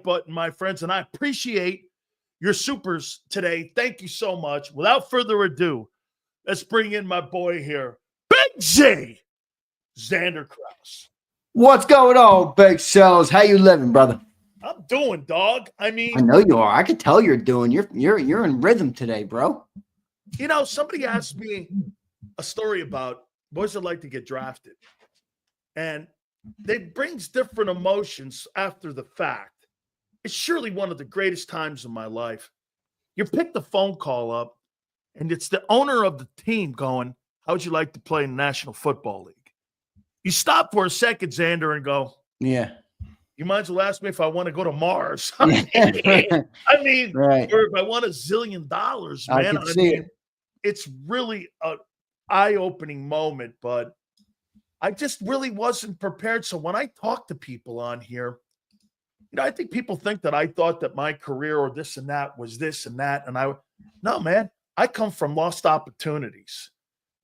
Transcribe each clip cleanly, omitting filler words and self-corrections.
button, my friends, and I appreciate your supers today. Thank you so much. Without further ado, let's bring in my boy here, Big J, Zander Krause. What's going on, Big Cells? How you living, brother? I'm doing, dog. I mean, I know you are. I can tell you're doing. You're in rhythm today, bro. You know, somebody asked me a story about boys that like to get drafted, and it brings different emotions after the fact. It's surely one of the greatest times of my life. You pick the phone call up, and it's the owner of the team going, "How would you like to play in the National Football League?" You stop for a second, Zander, and go, "Yeah." You might as well ask me if I want to go to Mars. I mean, right. Or if I want $1 zillion, man. I mean, it's really an eye-opening moment, but I just really wasn't prepared. So when I talk to people on here, I think people think that I thought that my career or this and that was this and that. And no, man, I come from lost opportunities.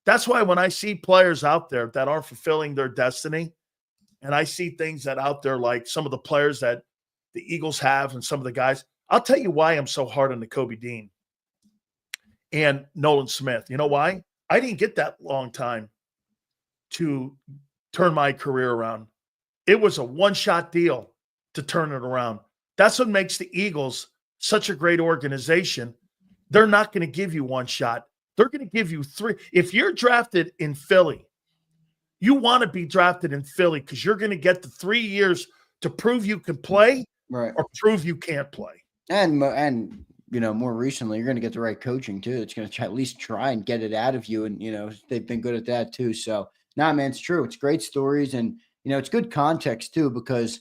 That's why when I see players out there that aren't fulfilling their destiny, and I see things that out there like some of the players that the Eagles have and some of the guys, I'll tell you why I'm so hard on the Kobe Dean and Nolan Smith. You know why? I didn't get that long time to turn my career around. It was a one-shot deal to turn it around. That's what makes the Eagles such a great organization. They're not going to give you one shot. They're going to give you 3. If you're drafted in Philly, you want to be drafted in Philly because you're going to get the 3 years to prove you can play or prove you can't play. And more recently, you're going to get the right coaching too. It's going to at least try and get it out of you. And, they've been good at that too. So, man, it's true. It's great stories. And, it's good context too, because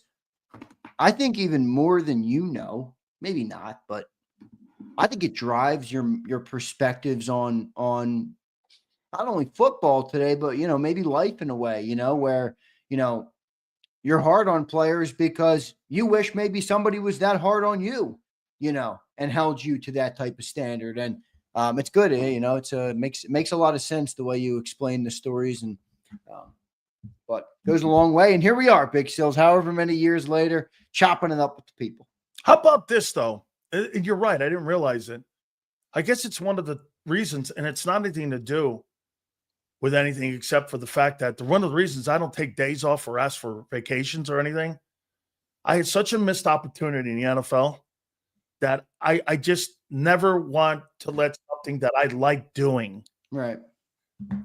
I think even more than maybe not, but I think it drives your perspectives on not only football today, but, maybe life in a way, where, you're hard on players because you wish maybe somebody was that hard on you, and held you to that type of standard. And it's good. It makes a lot of sense the way you explain the stories, and but goes a long way. And here we are, Big Sills, however many years later, chopping it up with the people. How about this, though? And you're right. I didn't realize it. I guess it's one of the reasons, and it's not anything to do with anything except for the fact that one of the reasons I don't take days off or ask for vacations or anything. I had such a missed opportunity in the NFL that I just never want to let something that I like doing. Right.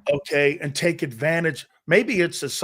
Okay. And take advantage. Maybe it's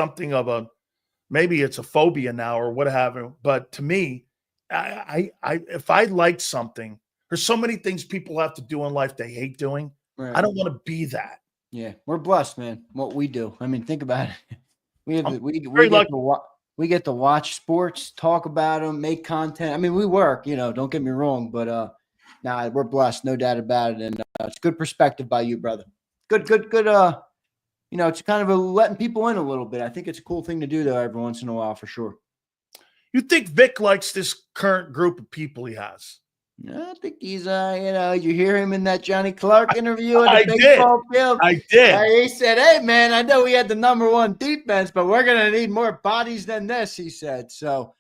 maybe it's a phobia now or what have you. But to me, if I like something, there's so many things people have to do in life they hate doing. Right. I don't want to be that. Yeah, we're blessed, man. What we do. I mean, think about it. We get to watch sports, talk about them, make content. I mean, we work, don't get me wrong, but we're blessed, no doubt about it. And it's good perspective by you, brother. Good. It's kind of letting people in a little bit. I think it's a cool thing to do though every once in a while for sure. You think Vic likes this current group of people he has? I think he's, you hear him in that Johnny Clark interview at the baseball field. I did. He said, "Hey, man, I know we had the #1 defense, but we're going to need more bodies than this," he said. So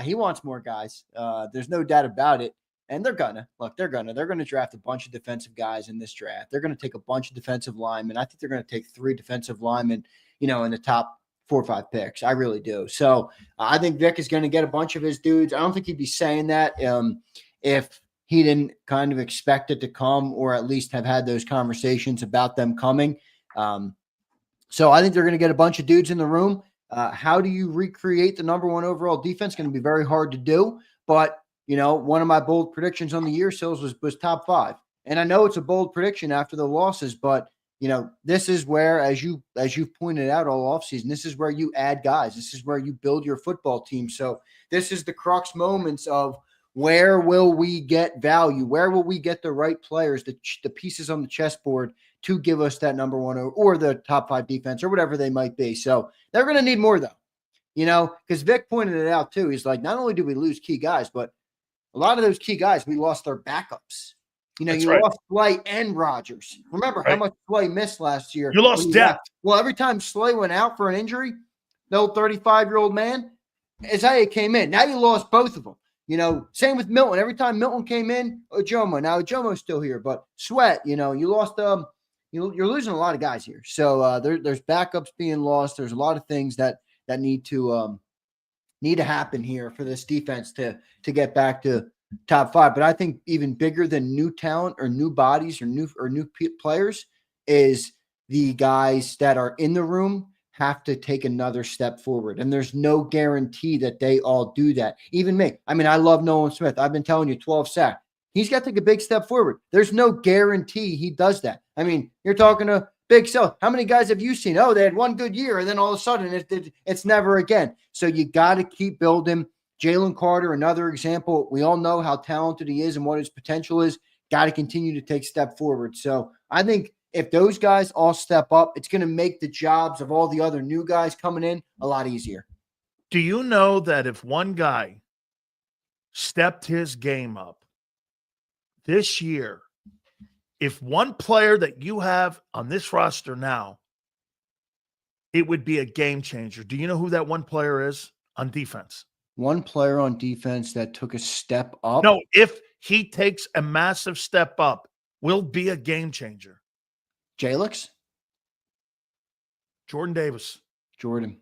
he wants more guys. There's no doubt about it. And they're going to draft a bunch of defensive guys in this draft. They're going to take a bunch of defensive linemen. I think they're going to take 3 defensive linemen, in the top 4 or 5 picks. I really do. So I think Vic is going to get a bunch of his dudes. I don't think he'd be saying that if he didn't kind of expect it to come, or at least have had those conversations about them coming. So I think they're going to get a bunch of dudes in the room. How do you recreate the #1 overall defense? Going to be very hard to do. But, one of my bold predictions on the year, Sills, was top 5. And I know it's a bold prediction after the losses, but, this is where, as you've pointed out all offseason, this is where you add guys. This is where you build your football team. So this is the crux moments of, where will we get value? Where will we get the right players, the pieces on the chessboard to give us that #1 or the top 5 defense or whatever they might be? So they're going to need more though, because Vic pointed it out too. He's like, not only do we lose key guys, but a lot of those key guys, we lost their backups. Lost Slay and Rodgers. Remember how much Slay missed last year? You lost depth. Well, every time Slay went out for an injury, the old 35-year-old man, Isaiah came in. Now you lost both of them. Same with Milton. Every time Milton came in, Ojomo. Now Ojomo's still here, but Sweat, you lost you're losing a lot of guys here. So there's backups being lost. There's a lot of things that need to happen here for this defense to get back to top 5. But I think even bigger than new talent or new bodies or new players is the guys that are in the room have to take another step forward. And there's no guarantee that they all do that. Even me. I mean, I love Nolan Smith. I've been telling you 12 sacks. He's got to take a big step forward. There's no guarantee he does that. I mean, you're talking to Big Sell. How many guys have you seen? Oh, they had one good year, and then all of a sudden it's never again. So you got to keep building. Jalen Carter, another example. We all know how talented he is and what his potential is. Got to continue to take step forward. So I think if those guys all step up, it's going to make the jobs of all the other new guys coming in a lot easier. Do you know that if one guy stepped his game up this year, if one player that you have on this roster now, it would be a game changer? Do you know who that one player is on defense? One player on defense that took a step up? No, if he takes a massive step up, will be a game changer. Jalix? Jordan Davis. Jordan.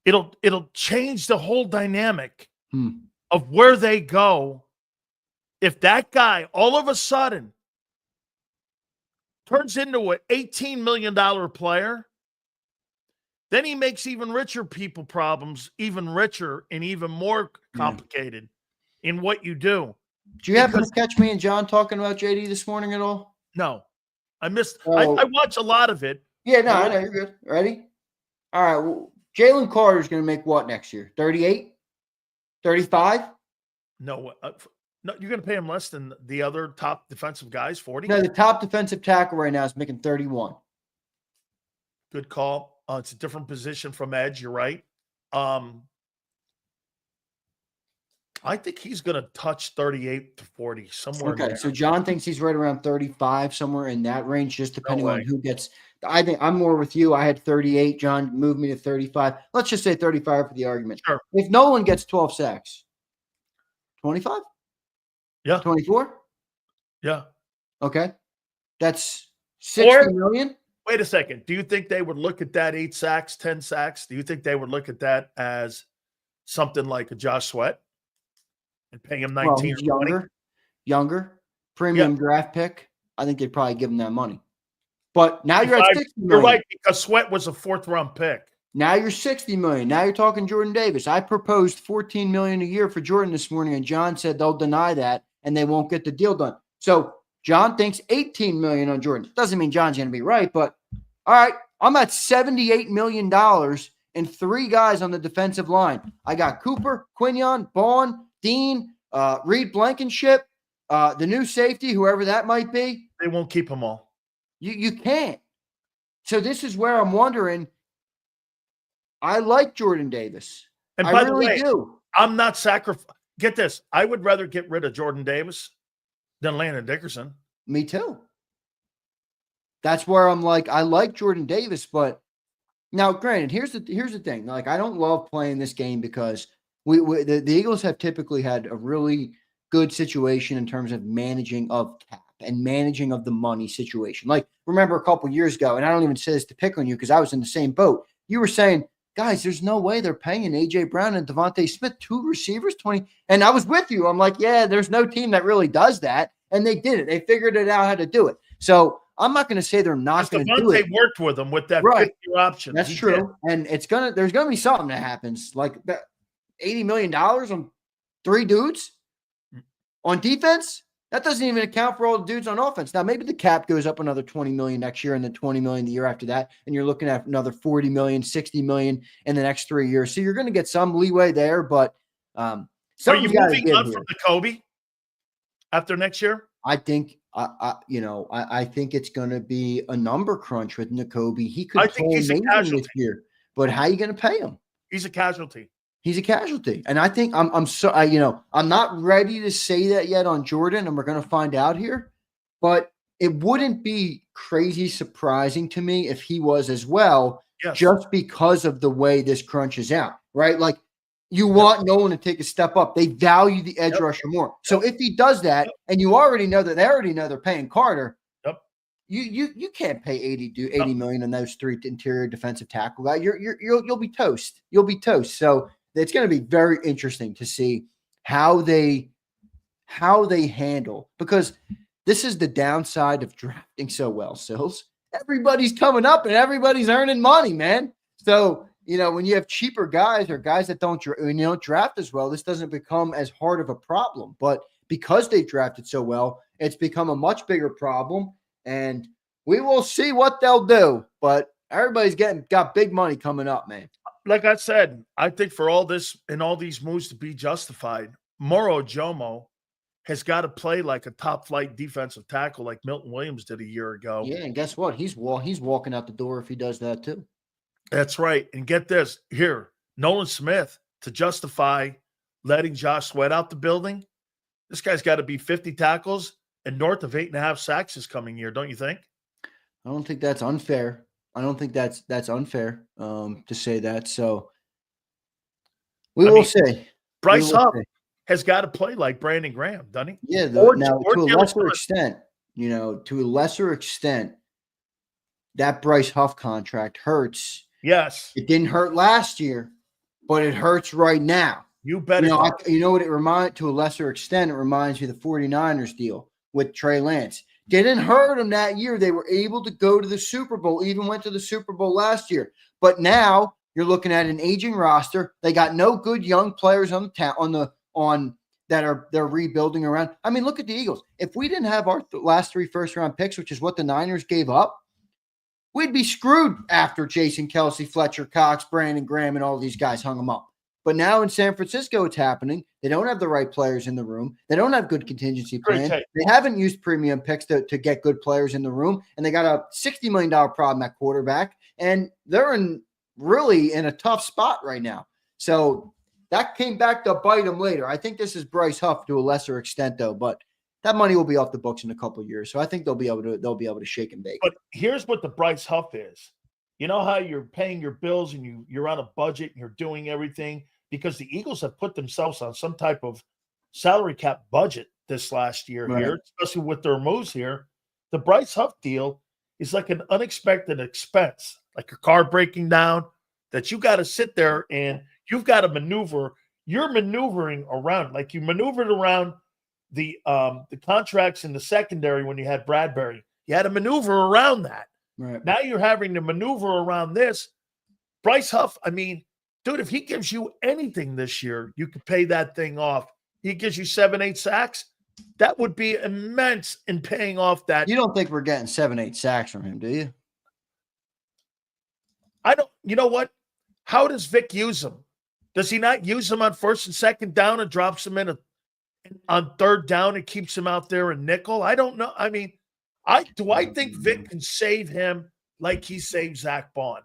It'll change the whole dynamic of where they go. If that guy all of a sudden turns into an $18 million player, then he makes even richer people problems even richer and even more complicated in what you do. Do you happen to catch me and John talking about JD this morning at all? No. I missed I watch a lot of it. Yeah, no, I know. You're good. Ready? All right. Well, Jalen Carter is going to make what next year? 38? 35? No, you're going to pay him less than the other top defensive guys, 40? No, the top defensive tackle right now is making 31. Good call. It's a different position from edge. You're right. I think he's going to touch 38 to 40, somewhere in there. So John thinks he's right around 35, somewhere in that range, just depending on who gets. I think I'm more with you. I had 38. John moved me to 35. Let's just say 35 for the argument. Sure. If Nolan gets 12 sacks, 25? Yeah. 24? Yeah. Okay. That's 60 million. Wait a second. Do you think they would look at that 8 sacks, 10 sacks? Do you think they would look at that as something like a Josh Sweat and pay him 19 or 20? Younger, premium draft pick. I think they'd probably give him that money. But now you're at 60 million. You're right, because Sweat was a 4th-round pick. Now you're 60 million. Now you're talking Jordan Davis. I proposed 14 million a year for Jordan this morning, and John said they'll deny that and they won't get the deal done. So John thinks 18 million on Jordan. Doesn't mean John's going to be right, but all right, I'm at $78 million and 3 guys on the defensive line. I got Cooper, Quinion, Bond, Dean, Reed Blankenship, the new safety, whoever that might be. They won't keep them all. You can't. So this is where I'm wondering. I like Jordan Davis. And by I the really way, do. I'm not sacrificing. Get this. I would rather get rid of Jordan Davis than Landon Dickerson. Me too. That's where I'm like, I like Jordan Davis, but now, granted, here's the thing. Like, I don't love playing this game because the Eagles have typically had a really good situation in terms of managing of cap and managing of the money situation. Like, remember a couple years ago, and I don't even say this to pick on you because I was in the same boat. You were saying, guys, there's no way they're paying A.J. Brown and Devontae Smith 2 receivers, 20. And I was with you. I'm like, yeah, there's no team that really does that. And they did it. They figured it out how to do it. So I'm not going to say they're not going to do it. Devontae worked with them with that 50-year option. That's true. And there's going to be something that happens. Like $80 million on 3 dudes on defense. That doesn't even account for all the dudes on offense. Now, maybe the cap goes up another $20 million next year and then $20 million the year after that. And you're looking at another $40 million, $60 million in the next 3 years. So you're going to get some leeway there. But are you moving on from the Kobe after next year? I think I think it's going to be a number crunch with Nakobe. He could play amazing this year, but how are you going to pay him? He's a casualty. He's a casualty, and I think I'm not ready to say that yet on Jordan, and we're going to find out here. But it wouldn't be crazy surprising to me if he was as well, just because of the way this crunch is out, right? Like You want Nolan to take a step up. They value the edge rusher more. So if he does that, and you already know that they already know they're paying Carter, you can't pay 80 million on those 3 interior defensive tackle guys. You'll be toast. You'll be toast. So it's going to be very interesting to see how they handle, because this is the downside of drafting so well, Sills. Everybody's coming up and everybody's earning money, man. So, when you have cheaper guys or guys that don't draft as well, this doesn't become as hard of a problem. But because they drafted so well, it's become a much bigger problem. And we will see what they'll do. But everybody's got big money coming up, man. Like I said, I think for all this and all these moves to be justified, Moro Jomo has got to play like a top-flight defensive tackle like Milton Williams did a year ago. Yeah, and guess what? He's walking out the door if he does that too. That's right. And get this. Here, Nolan Smith, to justify letting Josh Sweat out the building, this guy's got to be 50 tackles and north of 8.5 sacks this coming year, don't you think? I don't think that's unfair. I don't think that's unfair to say that. So we will see. Bryce Huff has got to play like Brandon Graham, doesn't he? Yeah. Now, to a lesser extent, that Bryce Huff contract hurts. Yes. It didn't hurt last year, but it hurts right now. You bet. You know what it reminds, to a lesser extent, it reminds me of the 49ers deal with Trey Lance. Didn't hurt them that year. They were able to go to the Super Bowl, even went to the Super Bowl last year. But now you're looking at an aging roster. They got no good young players they're rebuilding around. I mean, look at the Eagles. If we didn't have our last 3 first-round picks, which is what the Niners gave up, we'd be screwed after Jason Kelce, Fletcher Cox, Brandon Graham, and all these guys hung them up. But now in San Francisco, it's happening. They don't have the right players in the room. They don't have good contingency plans. They haven't used premium picks to get good players in the room. And they got a $60 million problem at quarterback. And they're really in a tough spot right now. So that came back to bite them later. I think this is Bryce Huff to a lesser extent, though. But that money will be off the books in a couple of years. So I think they'll be able to shake and bake. But here's what the Bryce Huff is. You know how you're paying your bills and you're on a budget and you're doing everything? Because the Eagles have put themselves on some type of salary cap budget this last year here, especially with their moves here. The Bryce Huff deal is like an unexpected expense, like a car breaking down that you got to sit there and you've got to maneuver. You're maneuvering around, like you maneuvered around the contracts in the secondary when you had Bradbury. You had to maneuver around that. Right. Now you're having to maneuver around this. Bryce Huff, I mean, dude, if he gives you anything this year, you could pay that thing off. He gives you 7-8 sacks. That would be immense in paying off that. You don't think we're getting 7-8 sacks from him, do you? I don't. You know what? How does Vic use him? Does he not use him on first and second down and drops him in on third down and keeps him out there in nickel? I don't know. I mean, I think Vic can save him like he saved Zach Bond.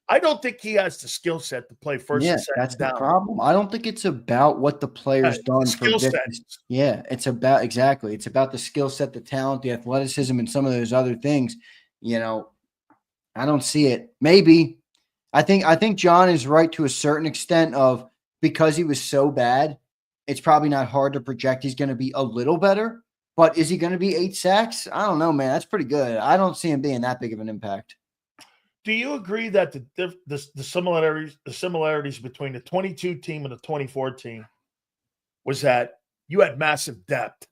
I don't think he has the skill set to play first and second that's down. The problem. I don't think it's about what the player's done for Vic. Yeah, it's about It's about the skill set, the talent, the athleticism, and some of those other things. I don't see it. Maybe. I think John is right to a certain extent of, because he was so bad, it's probably not hard to project he's going to be a little better. But is he going to be 8 sacks? I don't know, man. That's pretty good. I don't see him being that big of an impact. Do you agree that the similarities between the 22 team and the 24 team was that you had massive depth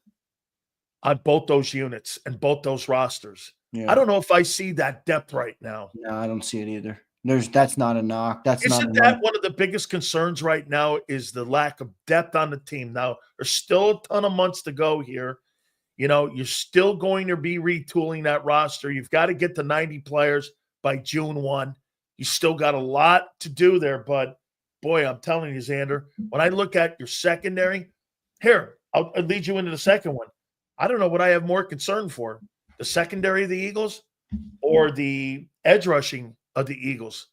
on both those units and both those rosters? Yeah. I don't know if I see that depth right now. No, I don't see it either. That's not a knock. Isn't that one of the biggest concerns right now is the lack of depth on the team? Now, there's still a ton of months to go here. You're still going to be retooling that roster. You've got to get to 90 players by June 1. You still got a lot to do there, but boy, I'm telling you, Zander, when I look at your secondary, here, I'll lead you into the second one. I don't know what I have more concern for, the secondary of the Eagles or the edge rushing of the Eagles.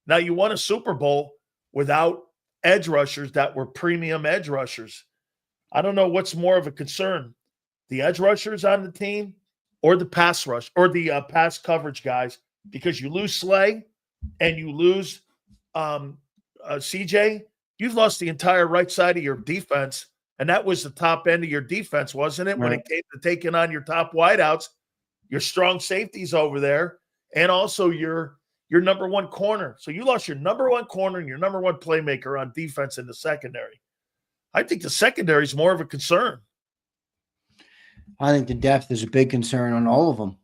Now, you won a Super Bowl without edge rushers that were premium edge rushers. I don't know what's more of a concern, the edge rushers on the team or the pass rush or the pass coverage guys, because you lose Slay and you lose CJ. You've lost the entire right side of your defense, and that was the top end of your defense, wasn't it? When Right. it came to taking on your top wideouts, your strong safeties over there, and also your number one corner. So you lost your number one corner and your number one playmaker on defense in the secondary. I think the secondary is more of a concern. I think the depth is a big concern on all of them.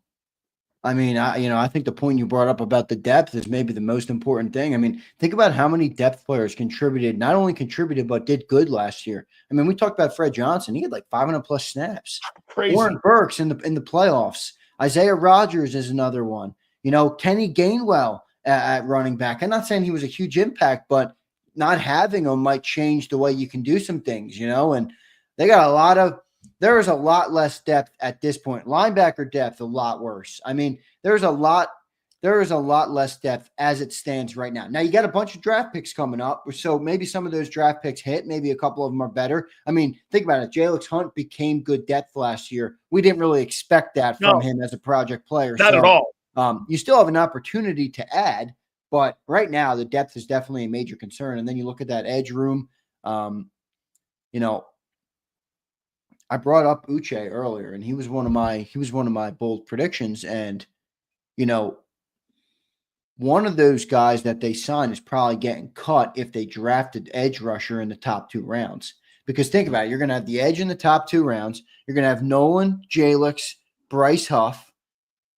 I mean, I think the point you brought up about the depth is maybe the most important thing. I mean, think about how many depth players not only contributed, but did good last year. I mean, we talked about Fred Johnson. He had like 500 plus snaps. Crazy. Warren Burks in the playoffs. Isaiah Rodgers is another one. Kenny Gainwell at running back. I'm not saying he was a huge impact, but not having him might change the way you can do some things, and they got there is a lot less depth at this point. Linebacker depth, a lot worse. I mean, there is a lot less depth as it stands right now. Now you got a bunch of draft picks coming up, so maybe some of those draft picks hit. Maybe a couple of them are better. I mean, think about it. Jalix Hunt became good depth last year. We didn't really expect that from him as a project player. Not at all. You still have an opportunity to add, but right now the depth is definitely a major concern. And then you look at that edge room. I brought up Uche earlier, and he was one of my bold predictions. And one of those guys that they signed is probably getting cut if they drafted edge rusher in the top 2 rounds. Because think about it, you're going to have the edge in the top 2 rounds. You're going to have Nolan, Jalix, Bryce Huff.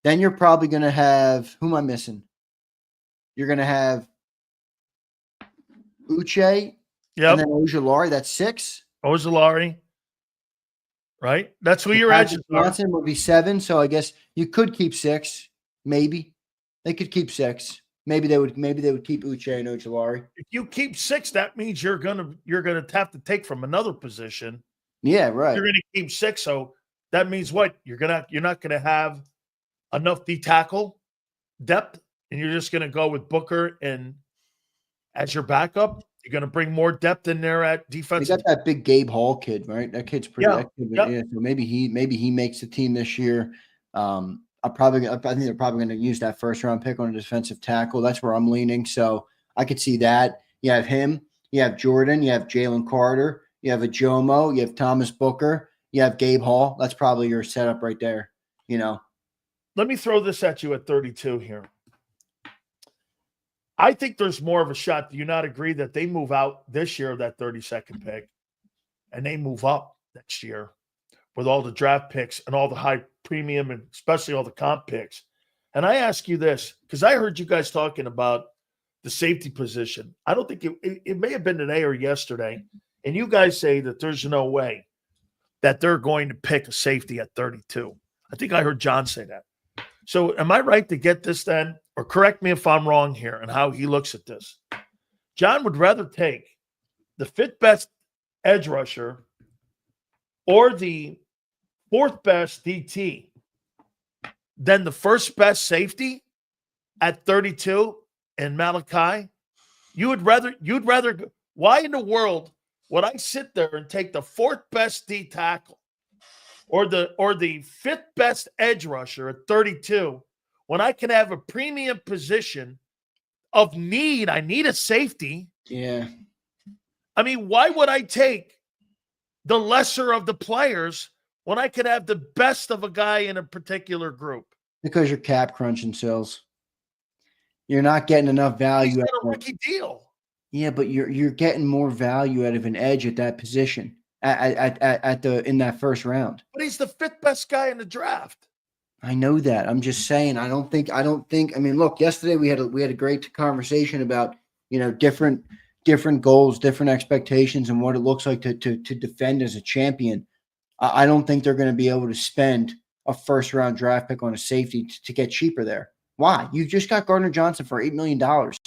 Then you're probably going to have, who am I missing? You're going to have Uche, and then Ojulari. That's 6. Ojulari, right? That's who your edges are. Johnson would be 7, so I guess you could keep 6. Maybe they could keep 6. Maybe they would keep Uche and Ojulari. If you keep 6, that means you're gonna have to take from another position. Yeah, right. You're gonna keep 6, so that means what? You're not gonna have enough D tackle depth, and you're just gonna go with Booker and as your backup. You're gonna bring more depth in there at defense. They got that big Gabe Hall kid, right? That kid's pretty active. Yep. Yeah, so maybe he makes the team this year. I think they're probably going to use that first round pick on a defensive tackle. That's where I'm leaning. So I could see that. You have him, you have Jordan, you have Jalen Carter, you have a Jomo, you have Thomas Booker, you have Gabe Hall. That's probably your setup right there. Let me throw this at you at 32 here. I think there's more of a shot. Do you not agree that they move out this year, that 32nd pick, and they move up next year with all the draft picks and all the high premium and especially all the comp picks? And I ask you this, because I heard you guys talking about the safety position. I don't think it may have been today or yesterday, and you guys say that there's no way that they're going to pick a safety at 32. I think I heard John say that. So am I right to get this then? Or correct me if I'm wrong here and how he looks at this. John would rather take the 5th best edge rusher or the 4th best DT than the 1st best safety at 32 in Malachi. You'd rather, why in the world would I sit there and take the 4th best D tackle or the 5th best edge rusher at 32 when I can have a premium position of need? I need a safety. Yeah. I mean, why would I take the lesser of the players when I could have the best of a guy in a particular group? Because you're cap crunching, Sills. You're not getting enough value. He's got a rookie deal. Yeah, but you're getting more value out of an edge at that position in that first round. But he's the 5th best guy in the draft. I know that. I'm just saying. I don't think. I mean, look. Yesterday we had a great conversation about different goals, different expectations, and what it looks like to defend as a champion. I don't think they're going to be able to spend a first round draft pick on a safety to get cheaper there. Why? You just got Gardner Johnson for $8 million,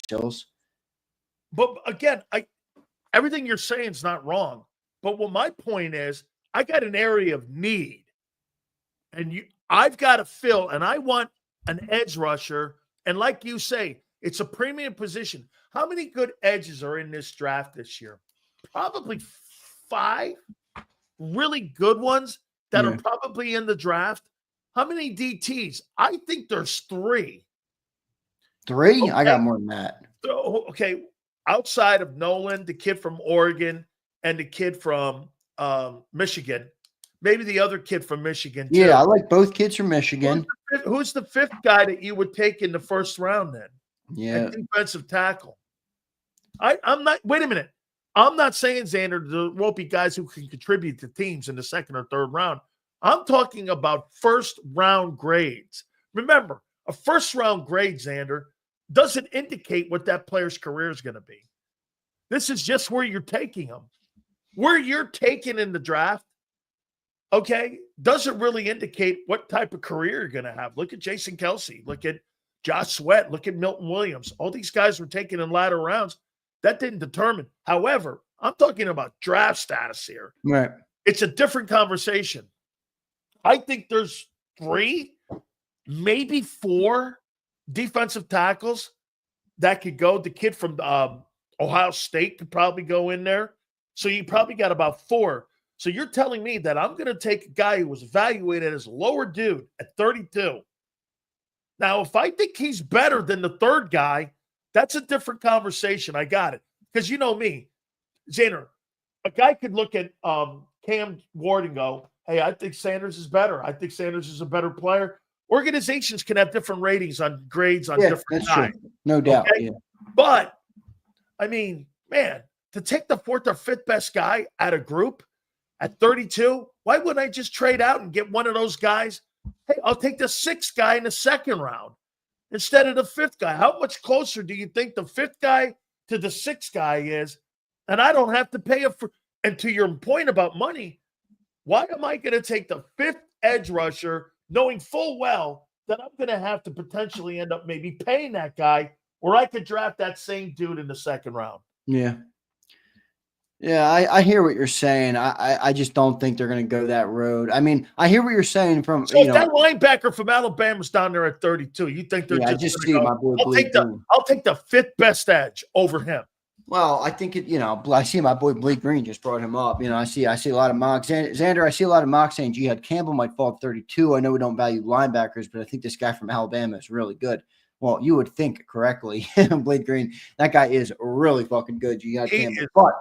Stills. But again, everything you're saying is not wrong. But what my point is, I got an area of need, and I've got to fill, and I want an edge rusher. And like you say, it's a premium position. How many good edges are in this draft this year? Probably 5 really good ones that are probably in the draft. How many DTs? I think there's 3. 3? Okay. I got more than that. Okay. outside of Nolan, the kid from Oregon, and the kid from Michigan, maybe the other kid from Michigan too. Yeah, I like both kids from Michigan. Who's the fifth guy that you would take in the first round then? Yeah. At defensive tackle. I'm not – wait a minute. I'm not saying, Zander, there won't be guys who can contribute to teams in the second or third round. I'm talking about first-round grades. Remember, a first-round grade, Zander, doesn't indicate what that player's career is going to be. This is just where you're taking them. Where you're taking in the draft, okay, doesn't really indicate what type of career you're going to have. Look at Jason Kelsey. Look at Josh Sweat. Look at Milton Williams. All these guys were taken in latter rounds. That didn't determine. However, I'm talking about draft status here. Right. It's a different conversation. I think there's 3, maybe 4 defensive tackles that could go. The kid from Ohio State could probably go in there. So you probably got about 4. So you're telling me that I'm going to take a guy who was evaluated as a lower dude at 32. Now, if I think he's better than the third guy, that's a different conversation. I got it. Because you know me, Zander, a guy could look at Cam Ward and go, hey, I think Sanders is better. I think Sanders is a better player. Organizations can have different ratings on grades on different guys. True. No doubt. Okay? Yeah. But, I mean, man, to take the 4th or 5th best guy out of group at 32, why wouldn't I just trade out and get one of those guys? Hey, I'll take the 6th guy in the second round instead of the 5th guy. How much closer do you think the 5th guy to the 6th guy is? And I don't have to pay it for. And to your point about money, why am I going to take the 5th edge rusher knowing full well that I'm going to have to potentially end up maybe paying that guy, or I could draft that same dude in the second round? Yeah. Yeah, I hear what you're saying. I just don't think they're going to go that road. I mean, I hear what you're saying from so if that linebacker from Alabama's down there at 32, you think they're just see my boy I'll take the 5th best edge over him. Well, I think I see my boy Blake Green just brought him up. I see a lot of mocks. Zander, I see a lot of mocks saying Jihad Campbell might fall at 32. I know we don't value linebackers, but I think this guy from Alabama is really good. Well, you would think correctly. Blake Green, that guy is really fucking good, Jihad Campbell. But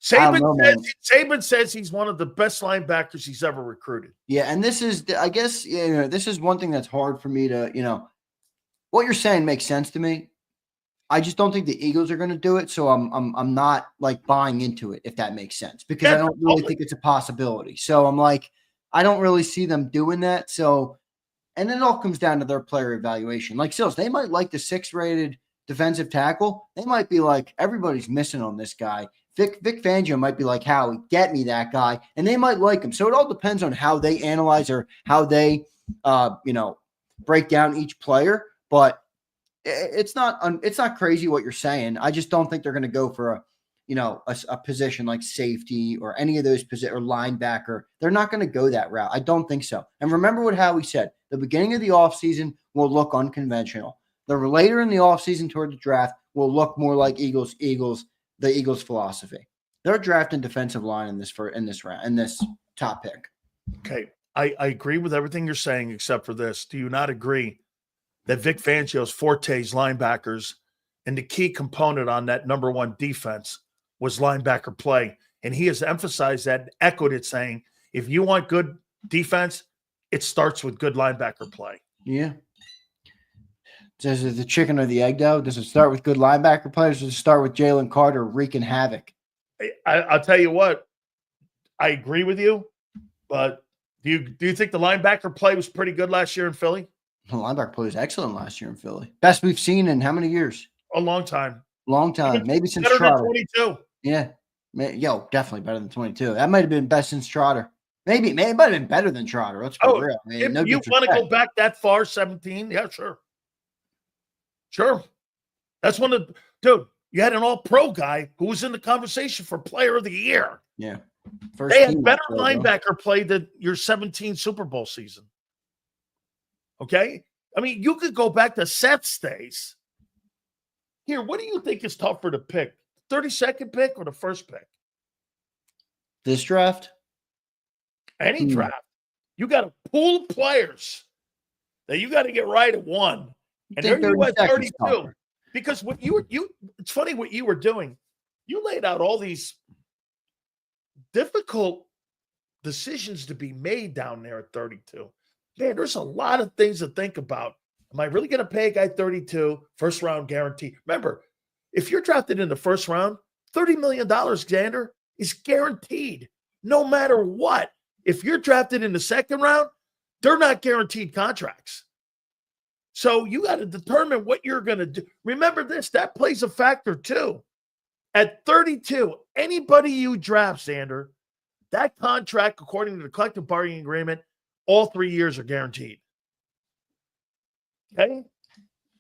Saban says he's one of the best linebackers he's ever recruited. Yeah, and this is, I guess, this is one thing that's hard for me to, what you're saying makes sense to me. I just don't think the Eagles are going to do it, so I'm not like buying into it, if that makes sense, because I don't really think it's a possibility. So I'm like, I don't really see them doing that. So, and then it all comes down to their player evaluation. Like Sills, they might like the 6th-rated defensive tackle. They might be like, everybody's missing on this guy. Vic Fangio might be like, Howie, get me that guy. And they might like him. So it all depends on how they analyze or how they, break down each player. But it's not crazy what you're saying. I just don't think they're going to go for a position like safety or any of those positions or linebacker. They're not going to go that route. I don't think so. And remember what Howie said. The beginning of the offseason will look unconventional. The later in the offseason toward the draft will look more like the Eagles' philosophy. They're drafting defensive line in this top pick. Okay. I agree with everything you're saying except for this. Do you not agree that Vic Fangio's forte's linebackers and the key component on that number 1 defense was linebacker play? And he has emphasized that and echoed it, saying, if you want good defense, it starts with good linebacker play. Yeah. Does it the chicken or the egg, though? Does it start with good linebacker players, or does it start with Jalen Carter wreaking havoc? I'll tell you what, I agree with you, but do you think the linebacker play was pretty good last year in Philly? The linebacker play was excellent last year in Philly. Best we've seen in how many years? A long time. Long time. Maybe since better Trotter. Than 22. Yeah. Definitely better than 22. That might have been best since Trotter. Maybe it might have been better than Trotter. Let's be real. If you want to go back that far, 17, yeah, sure. Sure. That's dude, you had an all-pro guy who was in the conversation for player of the year. Yeah. They had better linebacker play than your 17 Super Bowl season. Okay? I mean, you could go back to Seth's days. Here, what do you think is tougher to pick? 32nd pick or the first pick? This draft? Any draft. You got a pool of players that you got to get right at 1. And there you at 32. Because what it's funny what you were doing. You laid out all these difficult decisions to be made down there at 32. Man, there's a lot of things to think about. Am I really going to pay a guy 32, first round guarantee? Remember, if you're drafted in the first round, $30 million, Zander, is guaranteed no matter what. If you're drafted in the second round, they're not guaranteed contracts. So you got to determine what you're going to do. Remember this, that plays a factor too. At 32, anybody you draft, Zander, that contract, according to the collective bargaining agreement, all 3 years are guaranteed. Okay?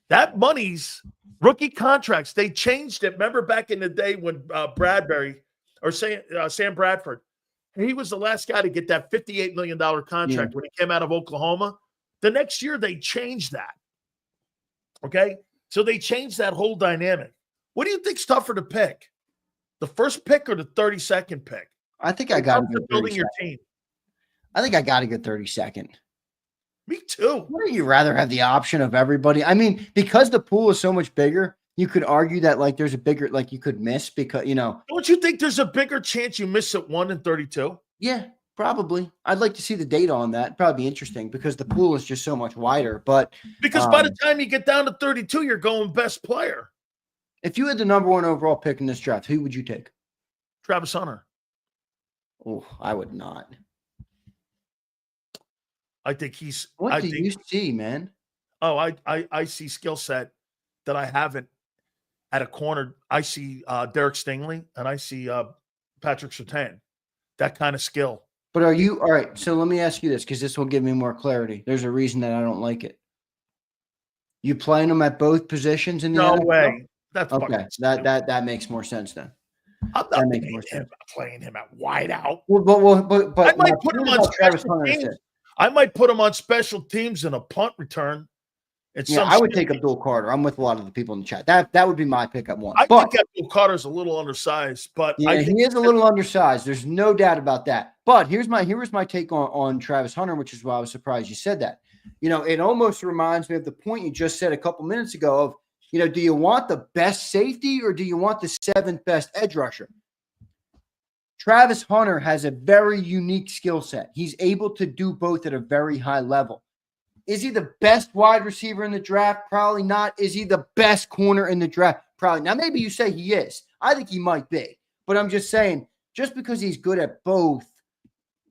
That money's rookie contracts. They changed it. Remember back in the day when Sam Bradford, he was the last guy to get that $58 million contract when he came out of Oklahoma. The next year, they changed that. Okay? So they changed that whole dynamic. What do you think's tougher to pick? The first pick or the 32nd pick? I think I got to go building your team. I think I got to go 32nd. Me too. Wouldn't you rather have the option of everybody? I mean, because the pool is so much bigger, you could argue that like there's a bigger, like you could miss because, Don't you think there's a bigger chance you miss at 1 and 32? Yeah, probably. I'd like to see the data on that. It'd probably be interesting because the pool is just so much wider. But because by the time you get down to 32, you're going best player. If you had the number 1 overall pick in this draft, who would you take? Travis Hunter. Oh, I would not. I think he's. What do you see, man? Oh, I see skill set that I haven't at a corner. I see Derek Stingley and I see Patrick Surtain. That kind of skill. But are you all right? So let me ask you this, because this will give me more clarity. There's a reason that I don't like it. You playing them at both positions in the No NFL? way. That's okay. That makes more sense then. I'm not playing him at wide out. But I might put him on special teams. I might put him on special teams in a punt return. I would take Abdul Carter. I'm with a lot of the people in the chat. That would be my pickup one. I think Abdul Carter's a little undersized, but he is a little undersized. There's no doubt about that. But here's my take on Travis Hunter, which is why I was surprised you said that. It almost reminds me of the point you just said a couple minutes ago of, do you want the best safety or do you want the 7th best edge rusher? Travis Hunter has a very unique skill set. He's able to do both at a very high level. Is he the best wide receiver in the draft? Probably not. Is he the best corner in the draft? Probably. Now, maybe you say he is. I think he might be. But I'm just saying, just because he's good at both,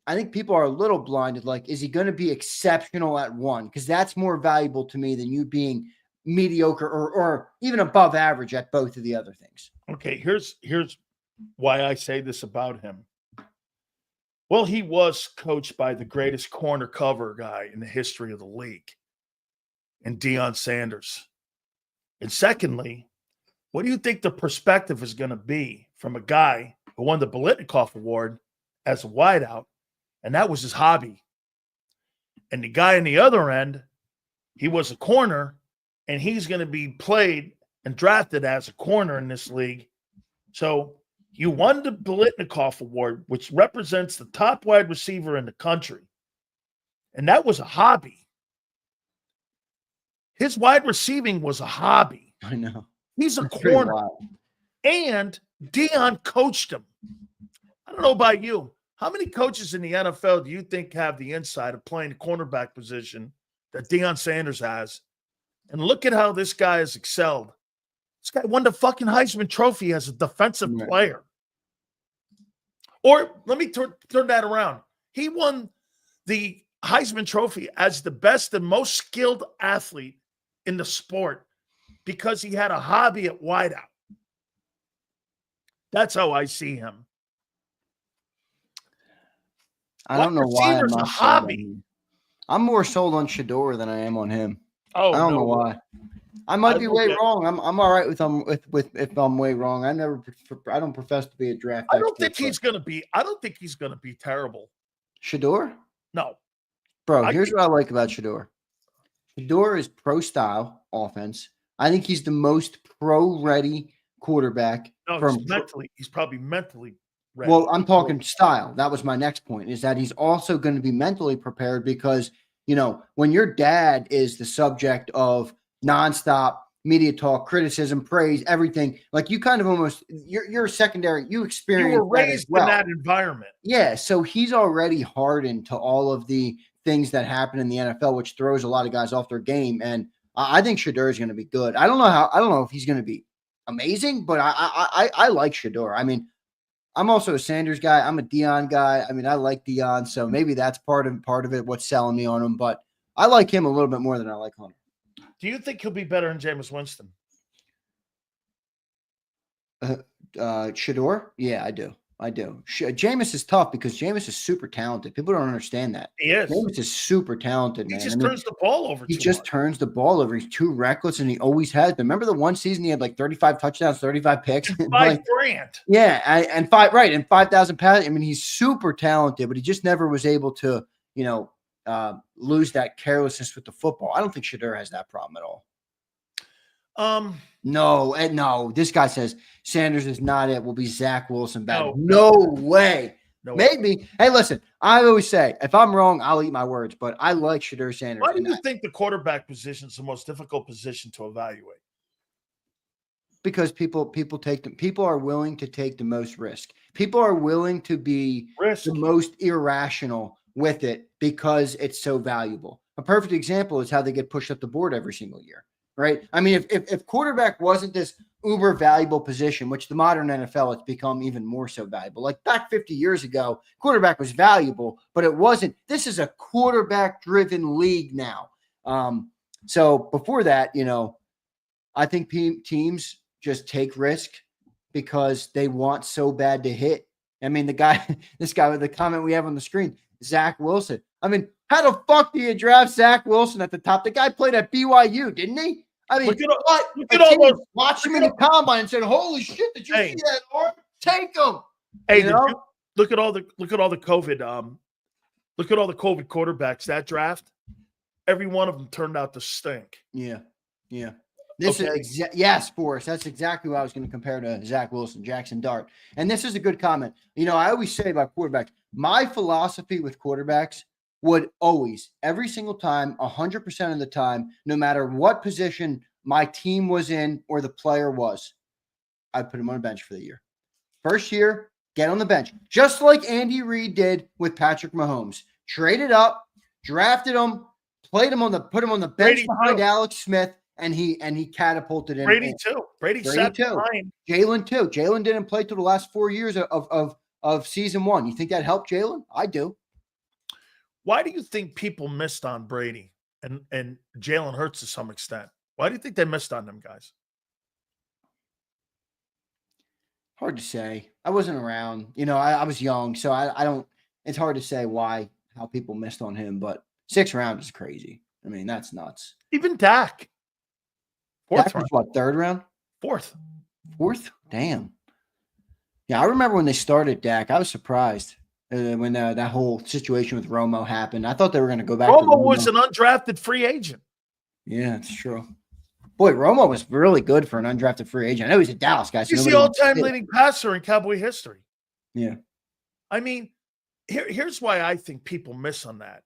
I think people are a little blinded. Like, is he going to be exceptional at one? Because that's more valuable to me than you being mediocre or even above average at both of the other things. Okay, here's why I say this about him. Well, he was coached by the greatest corner cover guy in the history of the league, and Deion Sanders. And secondly, what do you think the perspective is going to be from a guy who won the Biletnikoff Award as a wideout, and that was his hobby? And the guy on the other end, he was a corner, and he's going to be played and drafted as a corner in this league. So you won the Biletnikoff Award, which represents the top wide receiver in the country. And that was a hobby. His wide receiving was a hobby. I know. He's a corner. And Deion coached him. I don't know about you. How many coaches in the NFL do you think have the insight of playing the cornerback position that Deion Sanders has? And look at how this guy has excelled. This guy won the fucking Heisman Trophy as a defensive player. Or let me turn that around. He won the Heisman Trophy as the best and most skilled athlete in the sport because he had a hobby at wideout. That's how I see him. I don't know why I'm a not hobby. I'm more sold on Shador than I am on him. Oh, I don't know why. I might be way wrong. I'm all right with if I'm way wrong. I don't profess to be a draft. I don't think he's gonna be terrible. Shador? No. Bro, here's what I like about Shador. Shador is pro style offense. I think he's the most pro ready quarterback. No, he's probably mentally ready. Well, I'm talking style. That was my next point, is that he's also going to be mentally prepared because, when your dad is the subject of nonstop media talk, criticism, praise, everything. Like you kind of almost you're secondary. You experience You were that as raised well. in that environment. Yeah, so he's already hardened to all of the things that happen in the NFL, which throws a lot of guys off their game. And I think Shador is going to be good. I don't know if he's going to be amazing, but I like Shador. I mean, I'm also a Sanders guy. I'm a Dion guy. I mean, I like Dion, so maybe that's part of it. What's selling me on him, but I like him a little bit more than I like Hunter. Do you think he'll be better than Jameis Winston? Shador? Yeah, I do. Jameis is tough because Jameis is super talented. People don't understand that. He is. Jameis is super talented, man. He just turns the ball over. He just turns the ball over. He's too reckless, and he always has been. Remember the one season he had like 35 touchdowns, 35 picks? $5 grand. Yeah, and 5,000 passes. I mean, he's super talented, but he just never was able to, lose that carelessness with the football. I don't think Shador has that problem at all. No. This guy says Sanders is not it. Will be Zach Wilson back. No way. No Maybe. Way. Hey, listen. I always say if I'm wrong, I'll eat my words. But I like Shador Sanders. Why do you think the quarterback position is the most difficult position to evaluate? Because people take them. People are willing to take the most risk. People are willing to be the most irrational with it because it's so valuable. A perfect example is how they get pushed up the board every single year. Right. I mean, if quarterback wasn't this uber valuable position, which the modern NFL has become even more so valuable, like back 50 years ago, quarterback was valuable, but it wasn't. This is a quarterback driven league now. So before that, I think teams just take risk because they want so bad to hit. I mean, this guy with the comment we have on the screen, Zach Wilson. I mean, how the fuck do you draft Zach Wilson at the top? The guy played at BYU, didn't he? I mean, look at all those. Watched him in the combine and said, "Holy shit! Did you see that? Lord? Take him!" Hey, look at all the COVID. Look at all the COVID quarterbacks that draft. Every one of them turned out to stink. Yeah. This is yes, Boris. That's exactly what I was going to compare to Zach Wilson, Jackson Dart. And this is a good comment. I always say about quarterbacks, my philosophy with quarterbacks would always, every single time, 100% of the time, no matter what position my team was in or the player was, I'd put him on a bench for the year. First year, get on the bench. Just like Andy Reid did with Patrick Mahomes. Traded up, drafted him, put him on the bench behind Alex Smith, and he catapulted in. Brady too. Brady sat behind. Jalen too. Jalen didn't play till the last 4 years of season one. You think that helped Jalen? I do. Why do you think people missed on Brady and Jalen Hurts to some extent? Why do you think they missed on them guys? Hard to say. I wasn't around. I was young, so I don't. It's hard to say how people missed on him, but 6th round is crazy. I mean, that's nuts. Even Dak. 4th round. What, 3rd round? 4th. 4th? Damn. Yeah, I remember when they started Dak. I was surprised. When that whole situation with Romo happened. I thought they were going to go back. Romo was an undrafted free agent. Yeah, it's true. Boy, Romo was really good for an undrafted free agent. I know he's a Dallas guy. So he's the all-time leading passer in Cowboy history. Yeah. I mean, here's why I think people miss on that.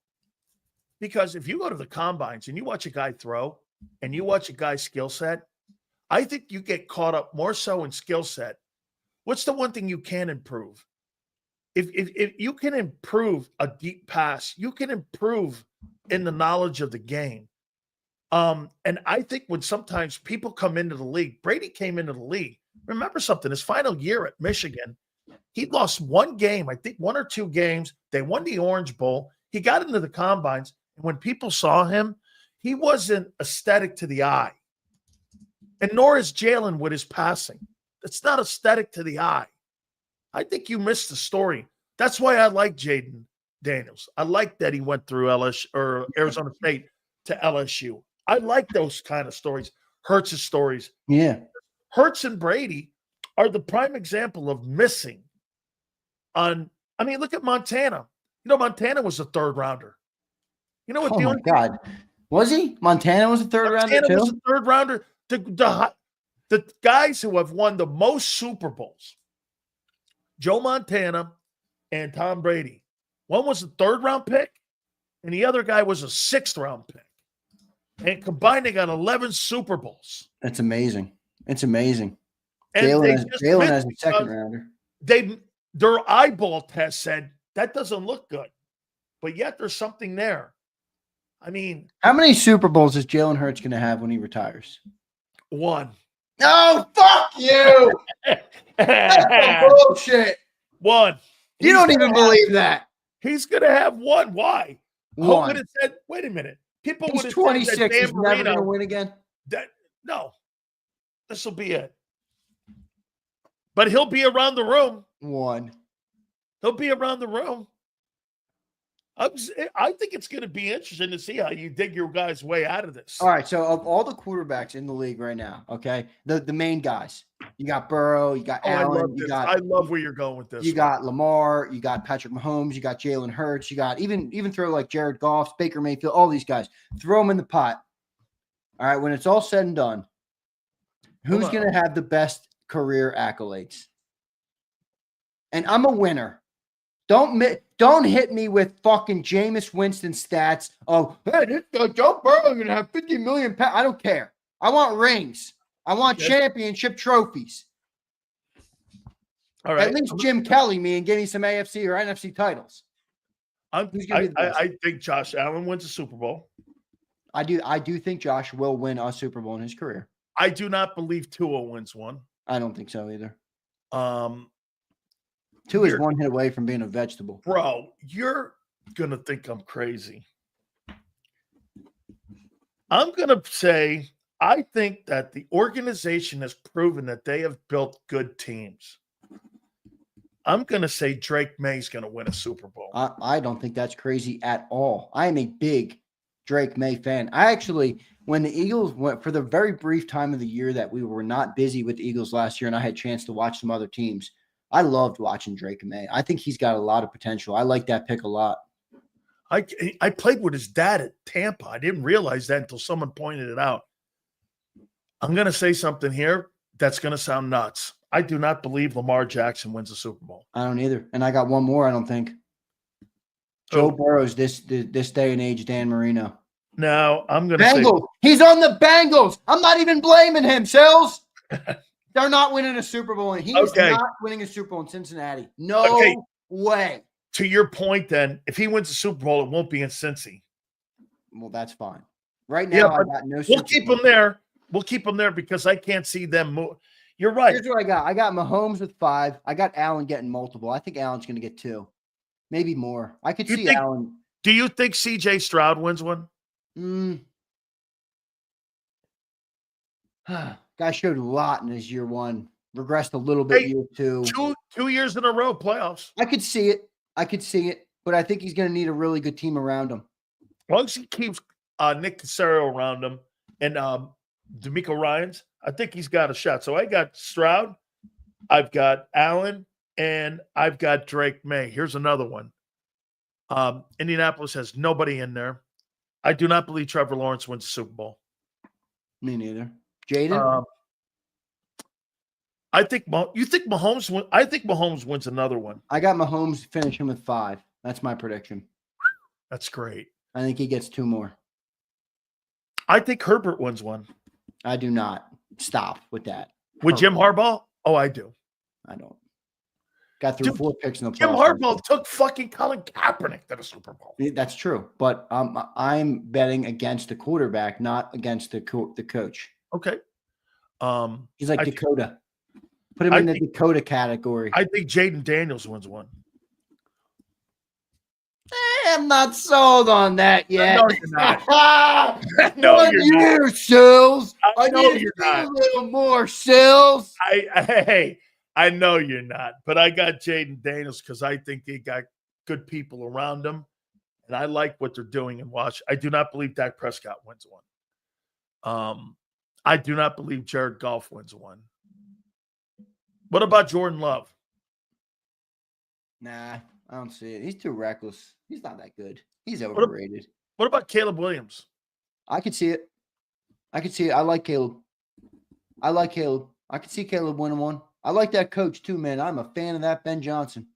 Because if you go to the combines and you watch a guy throw and you watch a guy's skill set, I think you get caught up more so in skill set. What's the one thing you can improve? If you can improve a deep pass, you can improve in the knowledge of the game. And I think when sometimes people come into the league, Brady came into the league. Remember something, his final year at Michigan, he lost one game, I think 1 or 2 games. They won the Orange Bowl. He got into the combines. And when people saw him, he wasn't aesthetic to the eye. And nor is Jalen with his passing. It's not aesthetic to the eye. I think you missed the story. That's why I like Jaden Daniels. I like that he went through LSU or Arizona State to LSU. I like those kind of stories. Hurts' stories. Yeah. Hurts and Brady are the prime example of missing on. I mean, look at Montana. Montana was a 3rd rounder. You know what? Oh, my God. Was he? Montana was a 3rd rounder, too? Montana was a 3rd rounder. The guys who have won the most Super Bowls, Joe Montana and Tom Brady. One was a 3rd round pick, and the other guy was a 6th round pick. and combined they got 11 Super Bowls. That's amazing. It's amazing. And Jalen as a second rounder. Their eyeball test said that doesn't look good, but yet there's something there. I mean, how many Super Bowls is Jalen Hurts going to have when he retires? 1. No, fuck you. That's bullshit. 1. You don't even believe that. He's going to have 1. Why? 1. Who would have said, wait a minute. People would have 26. said that He's never going to win again. No, this will be it. But he'll be around the room. 1. He'll be around the room. I think it's going to be interesting to see how you dig your guys' way out of this. All right, so of all the quarterbacks in the league right now, okay, the main guys, you got Burrow, you got Allen, I love where you're going with this. You got Lamar, you got Patrick Mahomes, you got Jalen Hurts, you got even throw like Jared Goff, Baker Mayfield, all these guys. Throw them in the pot. All right, when it's all said and done, who's going to have the best career accolades? And I'm a winner. Don't hit me with fucking Jameis Winston stats. Oh, hey, this Joe Burrow going to have 50 million pounds. I don't care. I want rings. I want championship trophies. All right. At least Jim Kelly me and give me some AFC or NFC titles. I think Josh Allen wins a Super Bowl. I do think Josh will win a Super Bowl in his career. I do not believe Tua wins one. I don't think so either. Tua is one hit away from being a vegetable. Bro, you're going to think I'm crazy. I'm going to say I think that the organization has proven that they have built good teams. I'm going to say Drake May's going to win a Super Bowl. I don't think that's crazy at all. I am a big Drake May fan. I actually, when the Eagles went for the very brief time of the year that we were not busy with the Eagles last year and I had a chance to watch some other teams, I loved watching Drake May. I think he's got a lot of potential. I like that pick a lot. I played with his dad at Tampa. I didn't realize that until someone pointed it out. I'm going to say something here that's going to sound nuts. I do not believe Lamar Jackson wins a Super Bowl. I don't either. And I got one more, I don't think. Joe Burrow's this day and age, Dan Marino. No, I'm going to say he's on the Bengals. I'm not even blaming him, Sills. They're not winning a Super Bowl. And he's not winning a Super Bowl in Cincinnati. No way. To your point, then, if he wins a Super Bowl, it won't be in Cincy. Well, that's fine. Right now, I got no Super We'll keep him there. We'll keep him there because I can't see them move. You're right. Here's what I got. I got Mahomes with 5. I got Allen getting multiple. I think Allen's going to get 2. Maybe more. I could see Allen. Do you think C.J. Stroud wins one? Guy showed a lot in his year 1. Regressed a little bit year 2. 2 years in a row, playoffs. I could see it. But I think he's going to need a really good team around him. As long as he keeps Nick Casario around him and D'Amico Ryans, I think he's got a shot. So I got Stroud, I've got Allen, and I've got Drake May. Here's another one. Indianapolis has nobody in there. I do not believe Trevor Lawrence wins the Super Bowl. Me neither. Jaden? I think Mahomes wins. I think Mahomes wins another one. I got Mahomes finishing with 5. That's my prediction. That's great. I think he gets 2 more. I think Herbert wins one. I do not. Stop with that. With Jim Harbaugh? Oh, I do. I don't. Got through 4 picks in the playoffs. Jim Harbaugh took fucking Colin Kaepernick to the Super Bowl. That's true. But I'm betting against the quarterback, not against the coach. Okay. He's like Dakota. Put him in the Dakota category. I think Jaden Daniels wins one. I'm not sold on that yet. No, you're not. No, you're not. Sills. I know you're not. A little more, Sills. I know you're not. But I got Jaden Daniels because I think they got good people around him. And I like what they're doing in Washington. I do not believe Dak Prescott wins one. I do not believe Jared Goff wins one. What about Jordan Love? Nah, I don't see it. He's too reckless. He's not that good. He's overrated. What about Caleb Williams? I could see it. I like Caleb. I could see Caleb winning one. I like that coach too, man. I'm a fan of that Ben Johnson.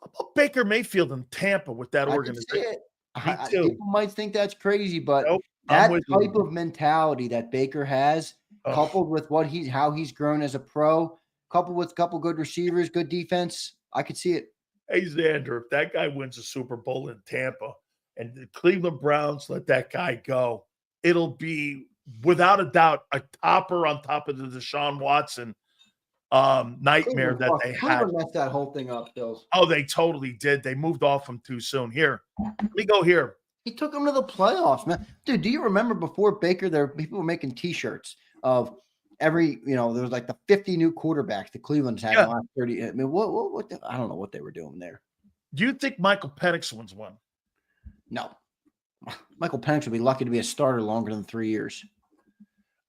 How about Baker Mayfield in Tampa with that organization? People might think that's crazy, but I'm That with you. type of mentality that Baker has, Oh, coupled with how he's grown as a pro, coupled with a couple good receivers, good defense, I could see it. hey, Xander, if that guy wins a Super Bowl in Tampa and the Cleveland Browns let that guy go, it'll be without a doubt a topper on top of the Deshaun Watson nightmare that they had. Cleveland messed that whole thing up, Bills. Oh, they totally did. They moved off him too soon. Here, let me go here. He took him to the playoffs, man. Dude, do you remember before Baker, people were making T-shirts of every, there was like the 50 new quarterbacks the Cleveland's had in the last 30. I mean, what I don't know what they were doing there. Do you think Michael Penix wins one? No. Michael Penix would be lucky to be a starter longer than 3 years.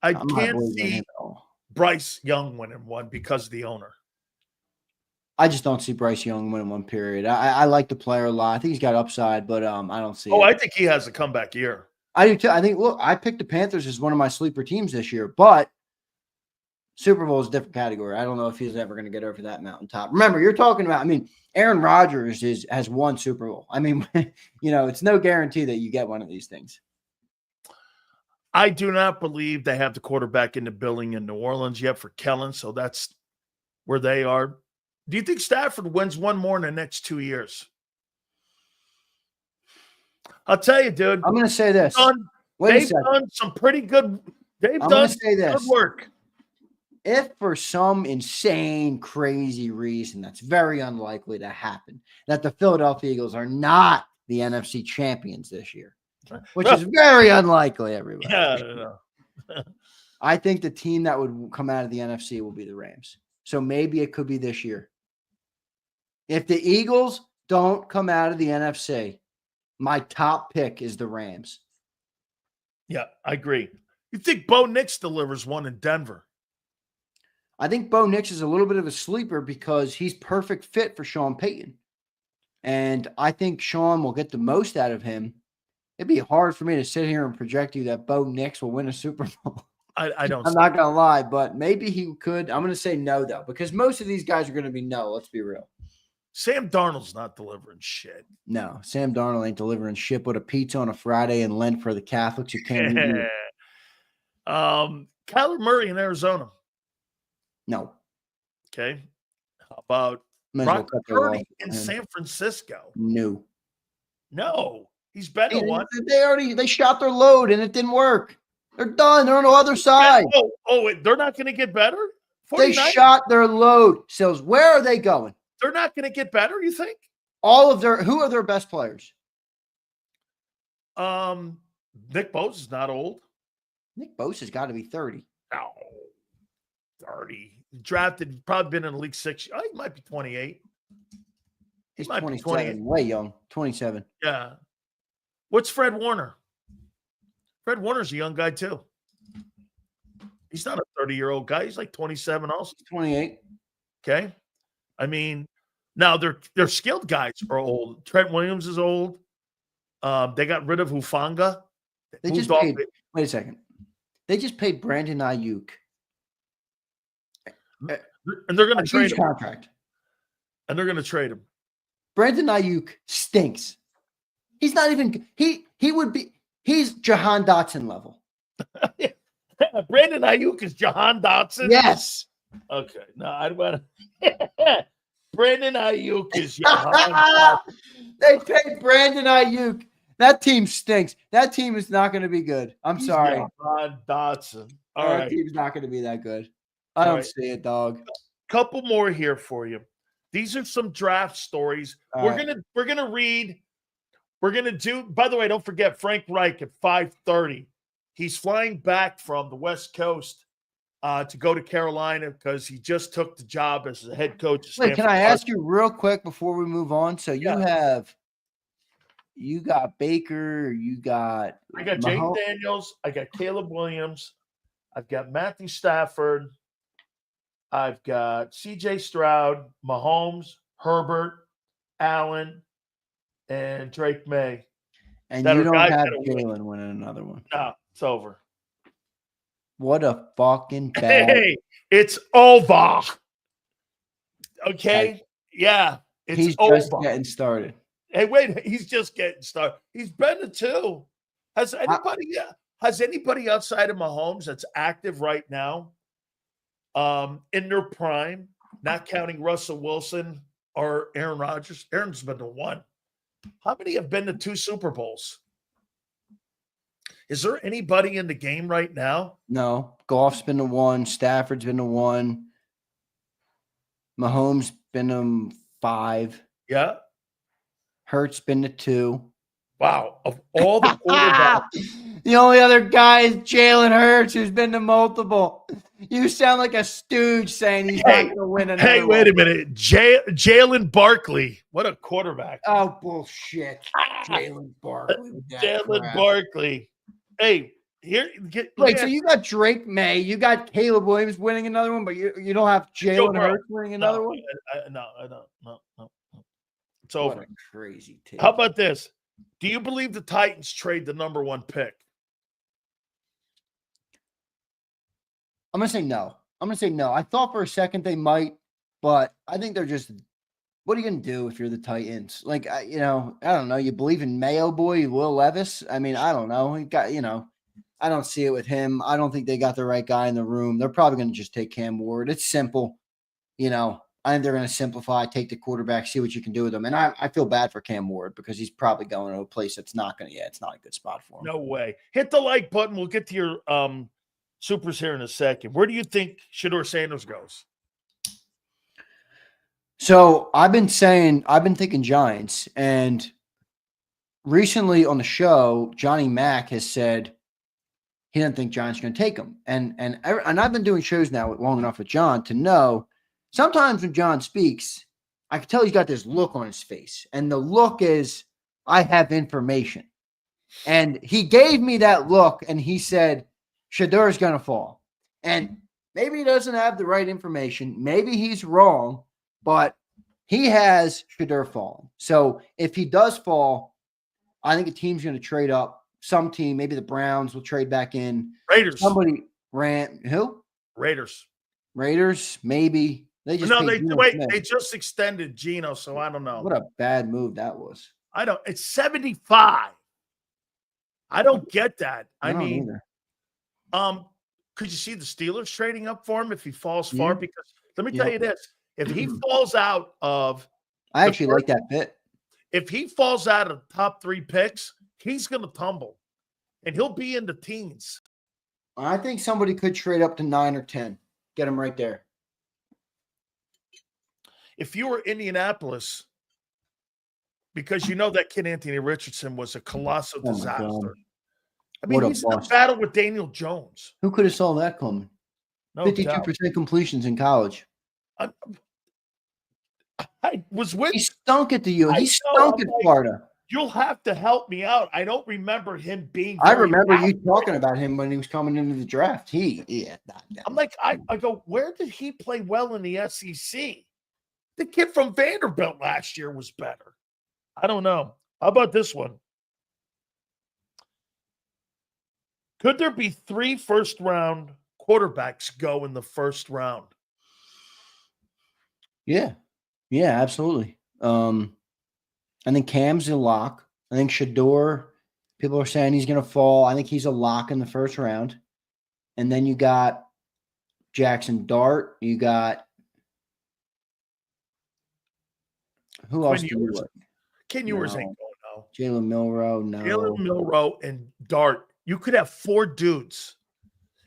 I can't see Bryce Young winning one because of the owner. I just don't see Bryce Young winning one, period. I like the player a lot. I think he's got upside, but I don't see it. I think he has a comeback year. I do too. I think, look, I picked the Panthers as one of my sleeper teams this year, but Super Bowl is a different category. I don't know if he's ever going to get over that mountaintop. Remember, you're talking about, Aaron Rodgers has won Super Bowl. It's no guarantee that you get one of these things. I do not believe they have the quarterback in the building in New Orleans yet for Kellen, so that's where they are. Do you think Stafford wins one more in the next 2 years? I'll tell you, dude. I'm going to say this. They've done some pretty good. They've done good work. If for some insane, crazy reason that's very unlikely to happen, that the Philadelphia Eagles are not the NFC champions this year, which is very unlikely, everybody. Yeah, I think the team that would come out of the NFC will be the Rams. So maybe it could be this year. If the Eagles don't come out of the NFC, my top pick is the Rams. Yeah, I agree. You think Bo Nix delivers one in Denver? I think Bo Nix is a little bit of a sleeper because he's perfect fit for Sean Payton. And I think Sean will get the most out of him. It'd be hard for me to sit here and project you that Bo Nix will win a Super Bowl. I don't. I'm not going to lie, but maybe he could. I'm going to say no, though, because most of these guys are going to be no. Let's be real. Sam Darnold's not delivering shit. No, Sam Darnold ain't delivering shit but a pizza on a Friday and Lent for the Catholics who can't eat it. Kyler Murray in Arizona. No. Okay. How about Brock Purdy in San Francisco? No. No. He's better than one. They shot their load and it didn't work. They're done. They're on the other side. They're not going to get better? 49ers? They shot their load. Sills, where are they going? They're not going to get better, you think? Who are their best players? Nick Bosa's not old. Nick Bosa's got to be 30. No. 30. Drafted, probably been in the league 6 years. He might be 28. He's 27. Way young. 27. Yeah. What's Fred Warner? Fred Warner's a young guy, too. He's not a 30-year-old guy. He's like 27 also. 28. Okay. Now their skilled guys are old. Trent Williams is old. They got rid of Hufanga. Wait a second. They just paid Brandon Ayuk. And they're going to trade him. Contract. And they're going to trade him. Brandon Ayuk stinks. He's not even he's Jahan Dotson level. Brandon Ayuk is Jahan Dotson? Yes. Okay. No, I want to. Brandon Ayuk is Jahan Dotson. They paid Brandon Ayuk. That team stinks. That team is not going to be good. He's sorry. Jahan Dotson. All that right. team's not going to be that good. I don't see it, dog. Couple more here for you. These are some draft stories. We're gonna read. We're gonna do. By the way, don't forget Frank Reich at 5:30. He's flying back from the West Coast to go to Carolina because he just took the job as the head coach. Wait, can I ask you real quick before we move on? So you got Baker. I got Jaden Daniels. I got Caleb Williams. I've got Matthew Stafford. I've got C.J. Stroud, Mahomes, Herbert, Allen, and Drake May. And you don't have Jalen winning another one. No, it's over. What a fucking bad. Hey, it's over. Okay? Yeah, he's just getting started. Hey, wait, he's just getting started. He's been to 2. Has anybody Has anybody outside of Mahomes that's active right now, in their prime, not counting Russell Wilson or Aaron Rodgers? Aaron's been to one. How many have been to 2 Super Bowls? Is there anybody in the game right now? No. Goff's been to 1. Stafford's been to 1. Mahomes been to 5. Yeah. Hurts been to 2. Wow. Of all the quarterbacks. The only other guy is Jalen Hurts, who's been to multiple. You sound like a stooge saying he's not going to win another Hey, wait a minute. Jalen Barkley. What a quarterback. Oh, bullshit. Jalen Barkley. Jalen Barkley. Hey, Wait, so you got Drake May, you got Caleb Williams winning another one, but you don't have Jalen Hurts winning another one? No, I don't. No. It's over. What a crazy take. How about this? Do you believe the Titans trade the number 1 pick? I'm going to say no. I thought for a second they might, but I think they're just, what are you going to do if you're the Titans? Like, I don't know. You believe in Mayo boy, Will Levis? I mean, I don't know. He got, I don't see it with him. I don't think they got the right guy in the room. They're probably going to just take Cam Ward. It's simple. I think they're going to simplify, take the quarterback, see what you can do with them. And I feel bad for Cam Ward because he's probably going to a place that's not going to, it's not a good spot for him. No way. Hit the like button. We'll get to your supers here in a second. Where do you think Shedeur Sanders goes? So I've been thinking Giants, and recently on the show, Johnny Mack has said he doesn't think Giants are going to take him. And I've been doing shows now long enough with John to know sometimes when John speaks, I can tell he's got this look on his face, and the look is, I have information. And he gave me that look, and he said, Shedeur's going to fall. And maybe he doesn't have the right information. Maybe he's wrong, but he has Shedeur falling. So if he does fall, I think a team's going to trade up. Some team, maybe the Browns will trade back in. Raiders. Somebody ran who? Raiders, maybe. They just they just extended Geno, so I don't know. What a bad move that was. It's 75. I don't get that. I mean, either. Could you see the Steelers trading up for him if he falls far? Because let me tell you this: if he Mm-hmm. falls out of, I actually like that bit. If he falls out of top 3 picks, he's going to tumble, and he'll be in the teens. I think somebody could trade up to 9 or 10. Get him right there. If you were Indianapolis, because that kid Anthony Richardson was a colossal disaster. God. I mean, he's in a battle with Daniel Jones. Who could have saw that coming? No 52% completions in college. I was with. He stunk at the U. He stunk at Florida. You'll have to help me out. I don't remember him being. I remember you talking about him when he was coming into the draft. I'm like, I go, where did he play well in the SEC? The kid from Vanderbilt last year was better. I don't know. How about this one? Could there be 3 first-round quarterbacks go in the first round? Yeah, absolutely. I think Cam's a lock. I think Shedeur, people are saying he's going to fall. I think he's a lock in the first round. And then you got Jackson Dart. You got who else? Ken Ewers ain't going now. Jalen Milroe, no. Jalen Milroe and Dart. You could have 4 dudes.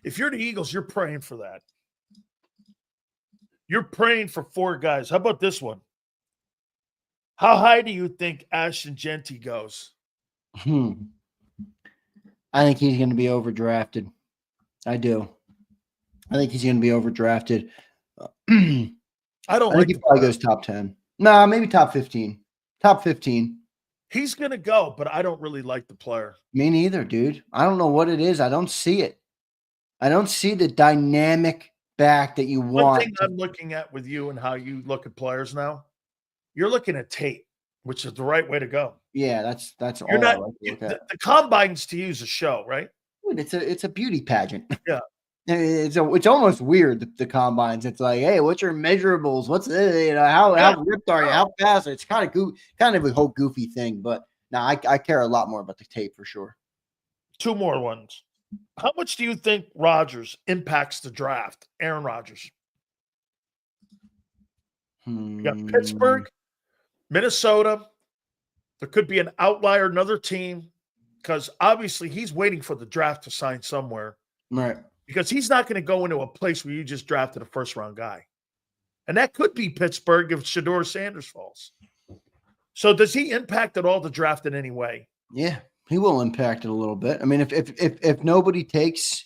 If you're the Eagles, you're praying for that. You're praying for 4 guys. How about this one? How high do you think Ashton Genty goes? I think he's going to be overdrafted. I do. I think he's going to be overdrafted. I think he probably goes top 10. No, maybe top 15. Top 15. He's going to go, but I don't really like the player. Me neither, dude. I don't know what it is. I don't see it. I don't see the dynamic back that you want. One thing I'm looking at with you and how you look at players now, you're looking at tape, which is the right way to go. Yeah, that's all. You're not. The combine's to use a show, right? It's a beauty pageant. Yeah. It's almost weird, the combines. It's like, hey, what's your measurables? What's how ripped are you? How fast? It's kind of a whole goofy thing. But no, I care a lot more about the tape for sure. 2 more ones. How much do you think Rodgers impacts the draft? Aaron Rodgers. You got Pittsburgh, Minnesota. There could be an outlier, another team, because obviously he's waiting for the draft to sign somewhere. Right. Because he's not going to go into a place where you just drafted a first-round guy. And that could be Pittsburgh if Shedeur Sanders falls. So does he impact at all the draft in any way? Yeah, he will impact it a little bit. I mean, if nobody takes,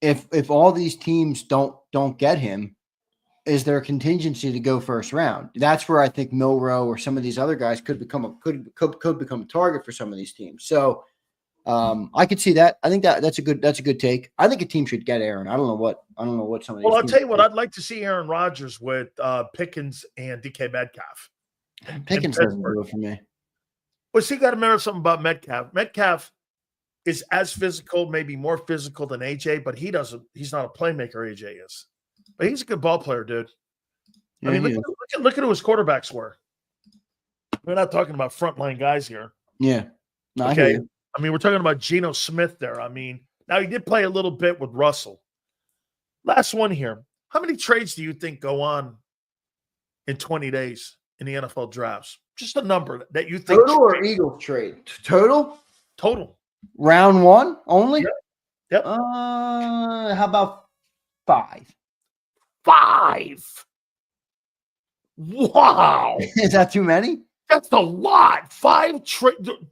if all these teams don't get him, is there a contingency to go first round? That's where I think Milroe or some of these other guys could become a target for some of these teams. So I could see that. I think that's a good take. I think a team should get Aaron. I don't know what some of these. Well, I'll tell you what, I'd like to see Aaron Rodgers with Pickens and DK Metcalf. Pickens doesn't do it for me. Well, see, you got to remember something about Metcalf. Metcalf is as physical, maybe more physical than AJ, but he's not a playmaker. AJ is, but he's a good ball player, dude. Yeah, I mean, look at who his quarterbacks were. We're not talking about frontline guys here. Yeah. No, okay. I mean, we're talking about Geno Smith there. I mean, now he did play a little bit with Russell. Last one here. How many trades do you think go on in 20 days in the NFL drafts? Just a number that you think. Total or Eagles trade? Total? Total. Round one only? Yep. How about 5? 5. Wow. Is that too many? That's a lot. 5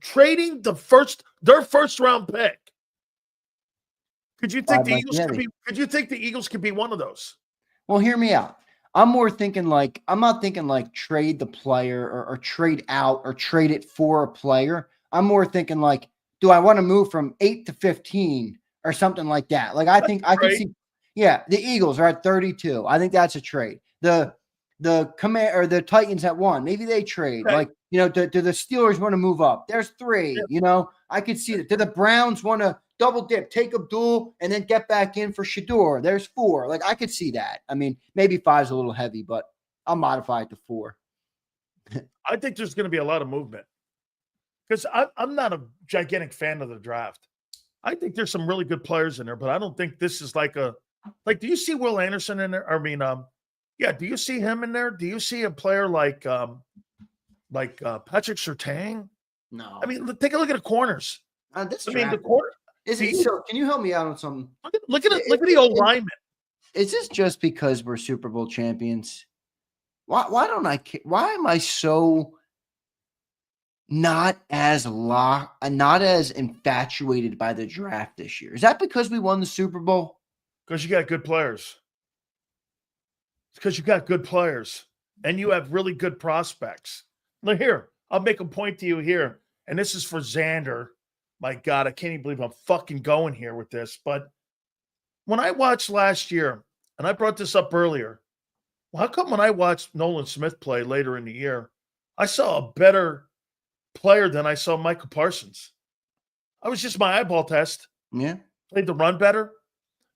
trading their first round pick. Could you think the Eagles could be one of those? Well, hear me out. I'm not thinking like trade the player or trade out or trade it for a player. I'm more thinking like, do I want to move from 8 to 15 or something like that? Like, I think I can see. Yeah, the Eagles are at 32. I think that's a trade. The command or the Titans at 1. Maybe they trade. Okay. Like, do the Steelers want to move up? There's 3. Yeah. I could see that. Do the Browns want to double dip, take Abdul, and then get back in for Shedeur? There's 4. Like, I could see that. I mean, maybe 5 is a little heavy, but I'll modify it to 4. I think there's going to be a lot of movement because I'm not a gigantic fan of the draft. I think there's some really good players in there, but I don't think this is do you see Will Anderson in there? I mean, do you see him in there? Do you see a player like Patrick Surtain? No. I mean, take a look at the corners. The corner. Can you help me out on something? Look at the old lineman. Is this just because we're Super Bowl champions? Why am I so not as infatuated by the draft this year? Is that because we won the Super Bowl? Because you got good players. It's because you got good players and you have really good prospects. Look here, I'll make a point to you here, and this is for Zander. My God, I can't even believe I'm fucking going here with this. But when I watched last year, and I brought this up earlier, well, how come when I watched Nolan Smith play later in the year, I saw a better player than I saw Michael Parsons? I was just my eyeball test. Yeah. Played the run better,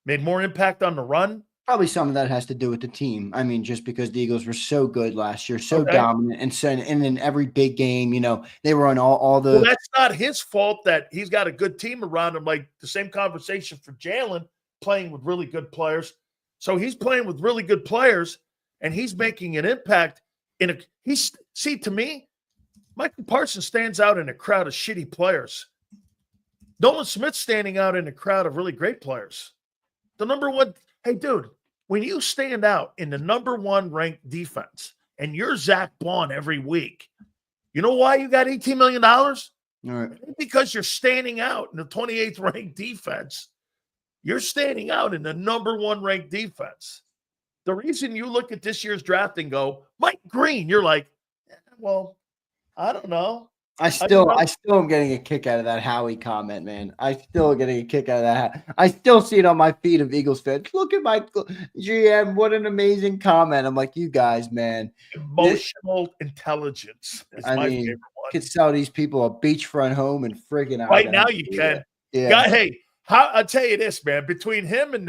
made more impact on the run. Probably some of that has to do with the team. I mean, just because the Eagles were so good last year, so dominant, and in every big game, they were on all the. Well, that's not his fault that he's got a good team around him. Like the same conversation for Jalen, playing with really good players. So he's playing with really good players, and he's making an impact. To me, Michael Parsons stands out in a crowd of shitty players. Nolan Smith standing out in a crowd of really great players. The number one, hey, dude. When you stand out in the number 1 ranked defense and you're Zach Bond every week, you know why you got $18 million? All right. Because you're standing out in the 28th ranked defense. You're standing out in the number 1 ranked defense. The reason you look at this year's draft and go, Mike Green, you're like, well, I don't know. I still am getting a kick out of that Howie comment, man. I still getting a kick out of that. I still see it on my feed of Eagles fans. Look at my GM. What an amazing comment. I'm like, you guys, man. Emotional intelligence is my favorite one. You can sell these people a beachfront home and friggin' out. Right now you can. Yeah. Hey, I'll tell you this, man. Between him and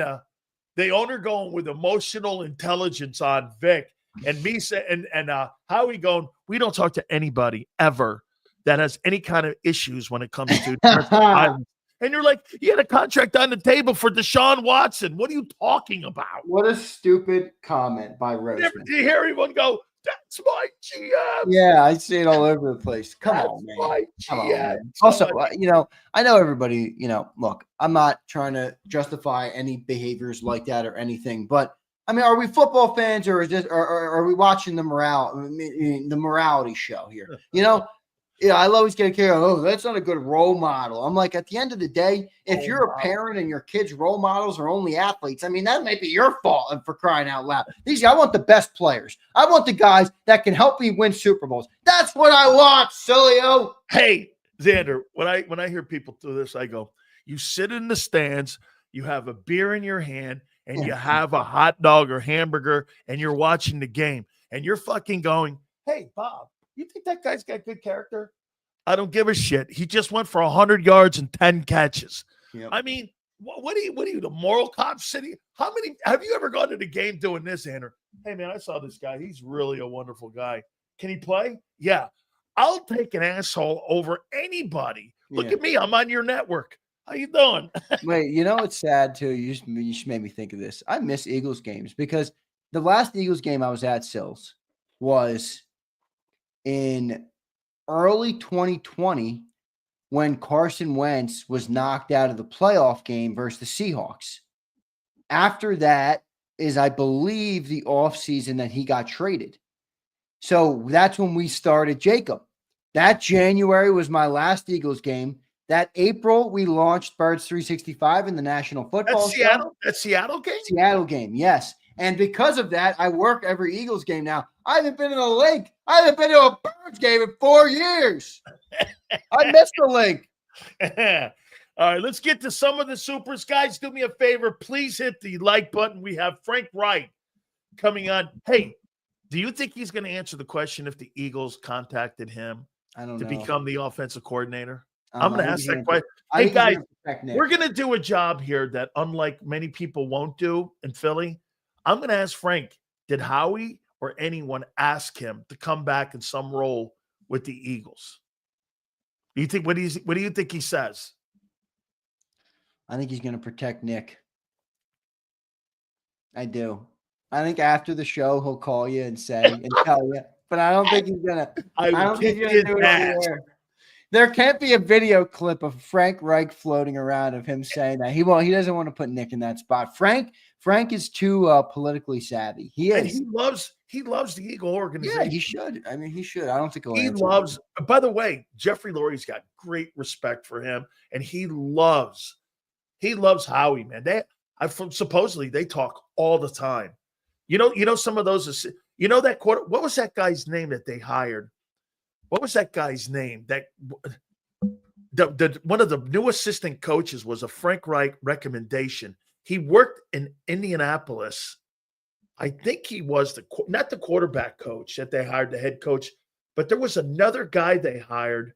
the owner going with emotional intelligence on Vic and me and Howie going, we don't talk to anybody ever that has any kind of issues when it comes to violence. And you're like, you had a contract on the table for Deshaun Watson. What are you talking about? What a stupid comment by Roseman. Do you hear anyone go, that's my GM? Yeah, I see it all over the place. Come That's on, man. my Come on, GM. man. Also, I know everybody, look, I'm not trying to justify any behaviors like that or anything, but I mean, are we football fans or is this, or are we watching the morality show here? Yeah, I always get a kick. Oh, that's not a good role model. I'm like, at the end of the day, if you're a parent and your kids' role models are only athletes, I mean, that might be your fault. And for crying out loud, I want the best players. I want the guys that can help me win Super Bowls. That's what I want, Sileo. Hey, Zander, when I hear people do this, I go, you sit in the stands, you have a beer in your hand, and you have a hot dog or hamburger, and you're watching the game, and you're fucking going, hey, Bob, you think that guy's got good character? I don't give a shit. He just went for 100 yards and 10 catches. Yep. I mean, what are you, the moral cop city? How many have you ever gone to the game doing this, Andrew? Hey, man, I saw this guy. He's really a wonderful guy. Can he play? Yeah. I'll take an asshole over anybody. Look at me. I'm on your network. How you doing? Wait, it's sad, too. You just made me think of this. I miss Eagles games because the last Eagles game I was at, Sills, was in early 2020 when Carson Wentz was knocked out of the playoff game versus the Seahawks. After that is, I believe, the offseason that he got traded. So that's when we started JAKIB. That January was my last Eagles game. That April, we launched Birds 365 in the National Football Show. That Seattle game? Seattle game, yes. And because of that, I work every Eagles game now. I haven't been in a link. I haven't been to a Birds game in 4 years. I missed the link. All right, let's get to some of the supers. Guys, do me a favor. Please hit the like button. We have Frank Wright coming on. Hey, do you think he's going to answer the question if the Eagles contacted him to become the offensive coordinator? I'm going to ask that question. Hey, guys, we're going to do a job here that, unlike many people won't do in Philly. I'm going to ask Frank, did Howie or anyone ask him to come back in some role with the Eagles? Do you think what do you think he says? I think he's going to protect Nick. I do. I think after the show he'll call you and tell you, but I don't think he's going to. I don't think he's going to do it on the air. There can't be a video clip of Frank Reich floating around of him saying that he doesn't want to put Nick in that spot. Frank is too politically savvy. He is. And he loves the Eagle organization. Yeah, he should. I mean, he should. I don't think he loves. By the way, Jeffrey Lurie's got great respect for him, and he loves Howie, man. Supposedly they talk all the time. You know some of those. That quarter. What was that guy's name that they hired? What was that guy's name? That one of the new assistant coaches was a Frank Reich recommendation. He worked in Indianapolis. I think he was not the quarterback coach that they hired, the head coach, but there was another guy they hired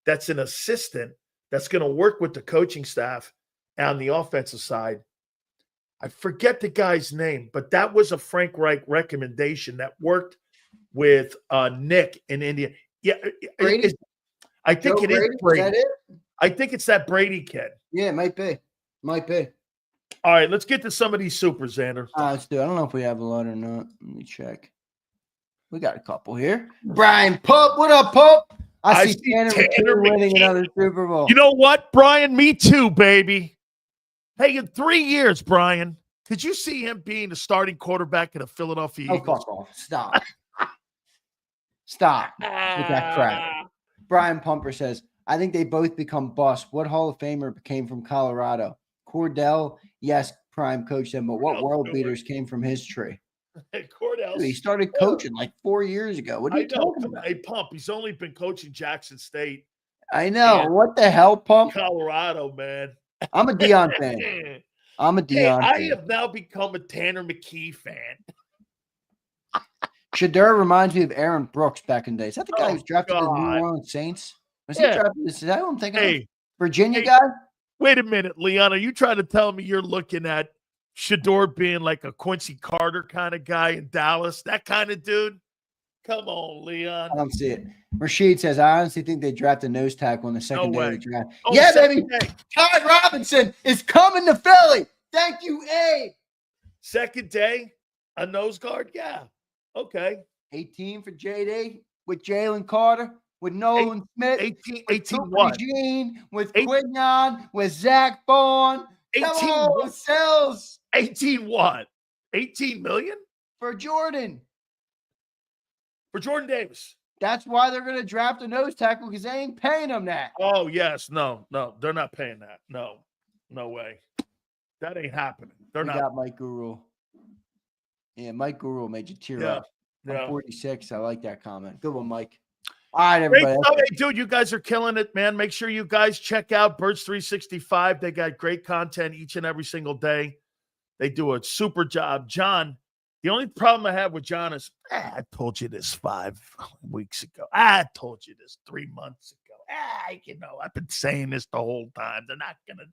that's an assistant that's going to work with the coaching staff on the offensive side. I forget the guy's name, but that was a Frank Reich recommendation that worked with Nick in India. Yeah, I think it is Brady. Is that it? I think it's that Brady kid. Yeah, it might be. All right, let's get to some of these supers, Zander. Let's do it. I don't know if we have a lot or not. Let me check. We got a couple here. Brian Pope. What up, Pope? I see Tanner winning another Super Bowl. You know what, Brian? Me too, baby. Hey, in 3 years, Brian, did you see him being the starting quarterback in the Philadelphia Eagles? Fuck off. Stop with that crap. Brian Pumper says, I think they both become busts. What Hall of Famer came from Colorado? Cordell, yes, prime coach them, but what world beaters came from his tree? Cordell. Dude, he started coaching like 4 years ago. What are you talking about? Hey, Pump, he's only been coaching Jackson State. I know. What the hell, Pump? Colorado, man. I'm a Deion fan. I have now become a Tanner McKee fan. Shadur reminds me of Aaron Brooks back in the day. Is that the guy who was drafted to the New Orleans Saints? Was he drafted? Is that what I'm thinking of? Virginia guy? Wait a minute, Leon. Are you trying to tell me you're looking at Shadur being like a Quincy Carter kind of guy in Dallas? That kind of dude? Come on, Leon. I don't see it. Rashid says, I honestly think they draft a nose tackle in the second day of way. the draft. Oh, yeah, second baby. day. Todd Robinson is coming to Philly. Thank you, Abe. Second day, a nose guard? Yeah. Okay. 18 for JD with Jalen Carter, with Nolan Smith, 18 what? Jean, with Quignon, with Zach Vaughn. 18 Come on, what? Sells. 18 what? 18 million? For Jordan. For Jordan Davis. That's why they're going to draft a nose tackle, because they ain't paying him that. Oh, yes. No, they're not paying that. No way. That ain't happening. They're not. Got Mike Guru. Yeah, Mike Guru made you tear up. I'm 46. I like that comment. Good one, Mike. All right, everybody. Great, hey, dude, you guys are killing it, man. Make sure you guys check out Birds 365. They got great content each and every single day. They do a super job. John, the only problem I have with John is, I told you this 5 weeks ago. I told you this 3 months ago. I've been saying this the whole time. They're not going to.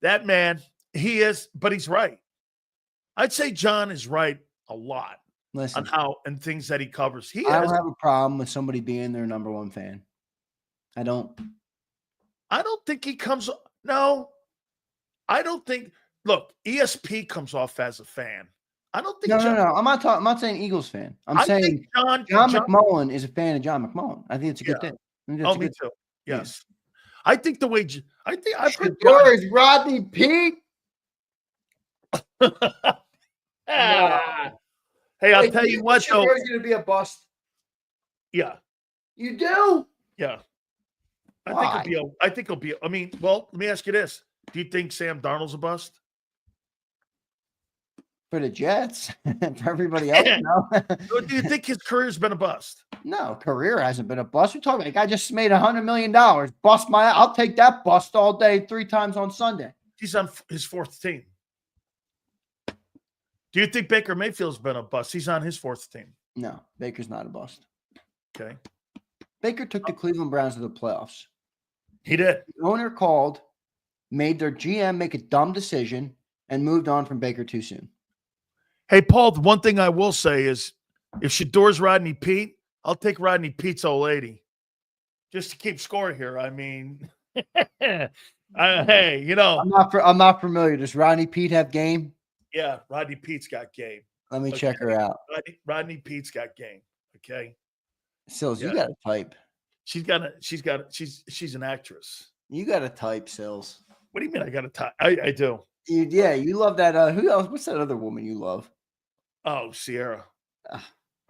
That man, he is, but he's right. I'd say John is right a lot. Listen, on how and things that he covers. I don't have a problem with somebody being their number one fan. I don't think he comes. No, I don't think. Look, ESP comes off as a fan. I don't think. No. I'm not saying Eagles fan. I'm saying John McMullen is a fan of John McMullen. I think it's a good thing. Me too. Yes, I think the way. I think I've heard. Is Rodney Pete? Hey, I'll tell you what, though. Shadeur's going to be a bust. Yeah. You do? Yeah. I think he'll be. I mean, well, let me ask you this. Do you think Sam Darnold's a bust? For the Jets. For everybody else, no. Do you think his career's been a bust? No, career hasn't been a bust. We're talking about a guy just made $100 million. I'll take that bust all day, 3 times on Sunday. He's on his 4th team. Do you think Baker Mayfield's been a bust? He's on his 4th team. No, Baker's not a bust. Okay. Baker took the Cleveland Browns to the playoffs. He did. The owner called, made their GM make a dumb decision, and moved on from Baker too soon. Hey, Paul, the one thing I will say is if Shadeur's Rodney Pete, I'll take Rodney Pete's old lady. Just to keep score here. I mean, hey, I'm not familiar. Does Rodney Pete have game? Yeah, Rodney Pete's got game. Let me check her out. Rodney Pete's got game. Okay. Sills, you got to type. She's an actress. You got to type, Sills. What do you mean I got to type? I do. You love that. Who else? What's that other woman you love? Oh, Sierra.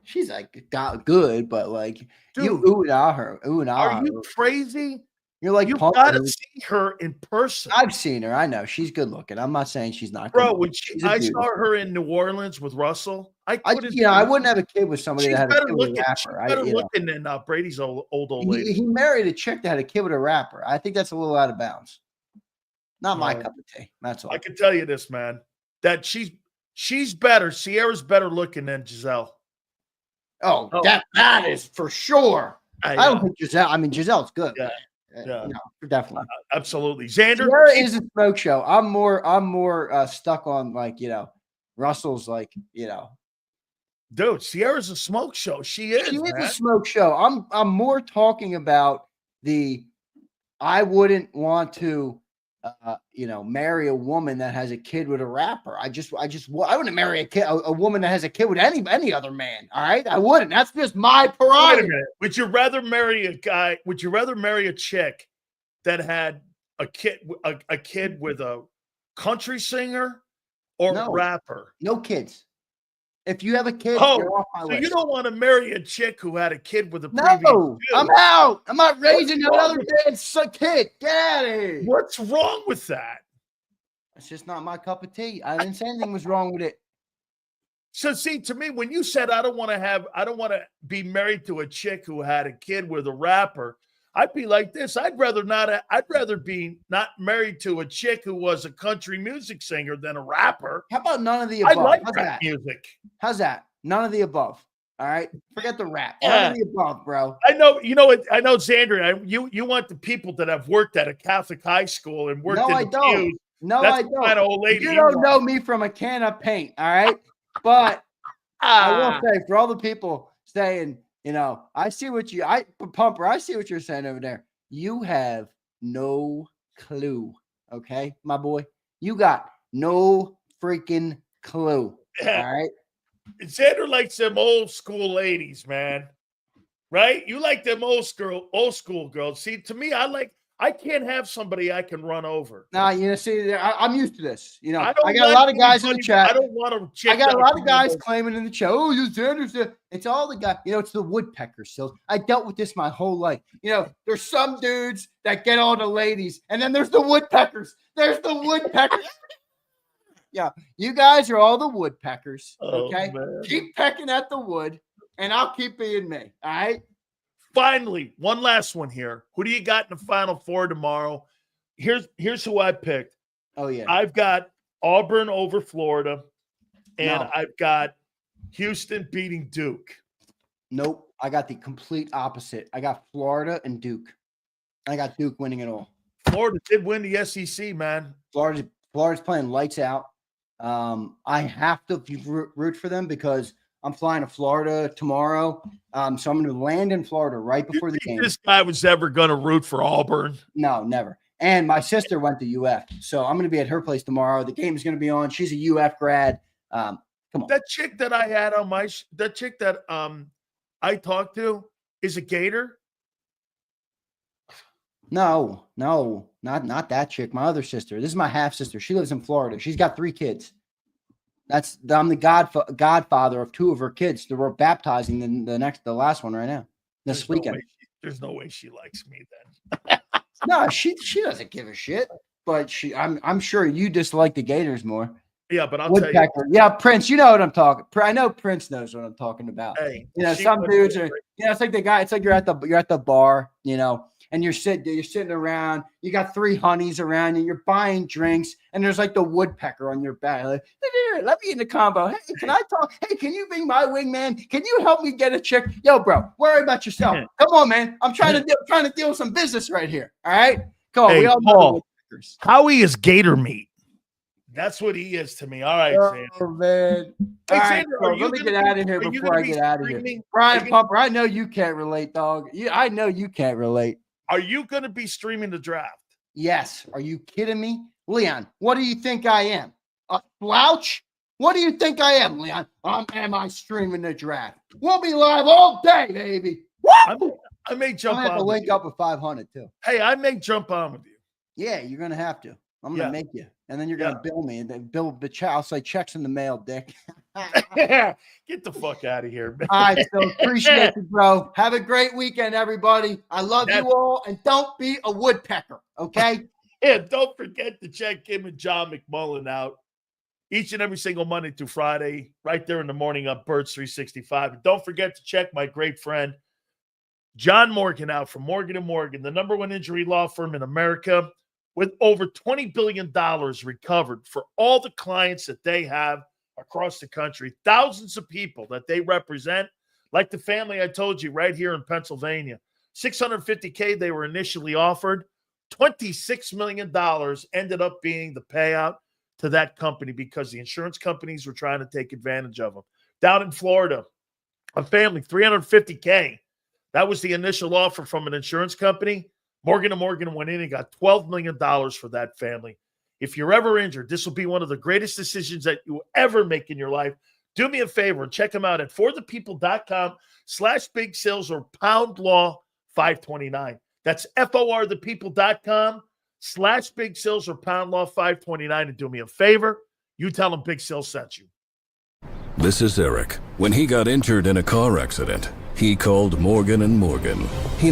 She's like good, but like, dude, you ooh and ah her. Are you crazy? You're like, you've got to see her in person. I've seen her. I know she's good looking. I'm not saying she's not. Bro, when I saw her in New Orleans with Russell, I wouldn't have a kid with somebody that had a kid with a rapper. She's better looking than Brady's old lady. He married a chick that had a kid with a rapper. I think that's a little out of bounds. Not my cup of tea. That's all. I can tell you this, man, that she's better. Sierra's better looking than Giselle. Oh. That is for sure. I don't think Giselle. I mean, Giselle's good. Yeah. Definitely. Absolutely. Xander Sierra is a smoke show. I'm more stuck on Russell's dude, Sierra's a smoke show. She is a smoke show. I'm more talking about I wouldn't want to marry a woman that has a kid with a rapper. I wouldn't marry a woman that has a kid with any other man. All right. I wouldn't. That's just my prerogative. Wait a minute. Would you rather marry a chick that had a kid with a country singer or a rapper? No kids. If you have a kid, you're off my list. You don't want to marry a chick who had a kid with a previous dude. I'm out. I'm not raising another man's kid. Get out of here. What's wrong with that? It's just not my cup of tea. I didn't say anything was wrong with it. So see, to me, when you said I don't want to be married to a chick who had a kid with a rapper, I'd be like this. I'd rather be not married to a chick who was a country music singer than a rapper. How about none of the above? I like rap music. How's that? None of the above. All right. Forget the rap. None of the above, bro. I know, Xander, you want the people that have worked at a Catholic high school and worked in the pews. No, I don't. Kind of old lady you don't know me from a can of paint. All right. But I will say, for all the people saying, I see what Pumper, I see what you're saying over there. You have no clue, okay, my boy? You got no freaking clue, all right? Zander likes them old school ladies, man. Right? You like them old school girls. See, to me, I can't have somebody I can run over. Nah, see, I'm used to this. I got a lot of guys in the chat. I don't want to. I got a lot of guys claiming in the chat, oh, you're Zander. It's all the guys. It's the woodpeckers. So I dealt with this my whole life. There's some dudes that get all the ladies, and then there's the woodpeckers. There's the woodpeckers. Yeah, you guys are all the woodpeckers. Okay, keep pecking at the wood, and I'll keep being me. All right. Finally, one last one here. Who do you got in the Final Four tomorrow? Here's who I picked. Oh, yeah. I've got Auburn over Florida, and I've got Houston beating Duke. Nope. I got the complete opposite. I got Florida and Duke. I got Duke winning it all. Florida did win the SEC, man. Florida's playing lights out. I have to root for them because I'm flying to Florida tomorrow. So I'm going to land in Florida right before the game. This guy was ever going to root for Auburn? No, never. And my sister went to UF. So I'm going to be at her place tomorrow. The game is going to be on. She's a UF grad. Come on. That chick that I had on that chick that I talked to is a Gator? No, not that chick. My other sister. This is my half sister. She lives in Florida. She's got 3 kids. I'm the godfather of 2 of her kids. We're baptizing the last one right now. This weekend. There's no way she likes me then. No, she doesn't give a shit. But I'm sure you dislike the Gators more. Yeah, but I'll tell you. Yeah, Prince, you know what I'm talking. I know Prince knows what I'm talking about. Hey, some dudes are. It's like the guy. It's like you're at the bar, and you're sitting around. You got 3 honeys around you. You're buying drinks, and there's like the woodpecker on your back. Like, let me in the combo. Hey, can I talk? Hey, can you be my wingman? Can you help me get a chick? Yo, bro, worry about yourself. Come on, man. I'm trying to deal with some business right here. All right, come on. Hey, we all Paul, Howie is Gator meat. That's what he is to me. All right, oh, Zander. Man. Hey, All right, Zander, let me get out of here before I get out of here. Brian Pumper, I know you can't relate, dog. I know you can't relate. Are you going to be streaming the draft? Yes. Are you kidding me? Leon, what do you think I am? A slouch? What do you think I am, Leon? Am I streaming the draft? We'll be live all day, baby. I may jump on. I'm going to link up with 500, too. Hey, I may jump on with you. Yeah, you're going to have to. I'm going to make you. And then you're going to bill me. And then bill the check. I'll say checks in the mail, Dick. Get the fuck out of here, man. All right, so appreciate you, bro. Have a great weekend, everybody. I love you all. And don't be a woodpecker, okay? Yeah, don't forget to check him and John McMullen out each and every single Monday through Friday, right there in the morning on Birds 365. And don't forget to check my great friend, John Morgan, out from Morgan & Morgan, the #1 injury law firm in America, with over $20 billion recovered for all the clients that they have across the country, thousands of people that they represent, like the family I told you right here in Pennsylvania. $650K they were initially offered. $26 million ended up being the payout to that company because the insurance companies were trying to take advantage of them. Down in Florida, a family, $350K. That was the initial offer from an insurance company. Morgan & Morgan went in and got $12 million for that family. If you're ever injured, this will be one of the greatest decisions that you will ever make in your life. Do me a favor and check them out at forthepeople.com/big sales or #529. That's forthepeople.com/big sales or #529. And do me a favor, you tell them Big Sales sent you. This is Eric. When he got injured in a car accident, he called Morgan & Morgan. He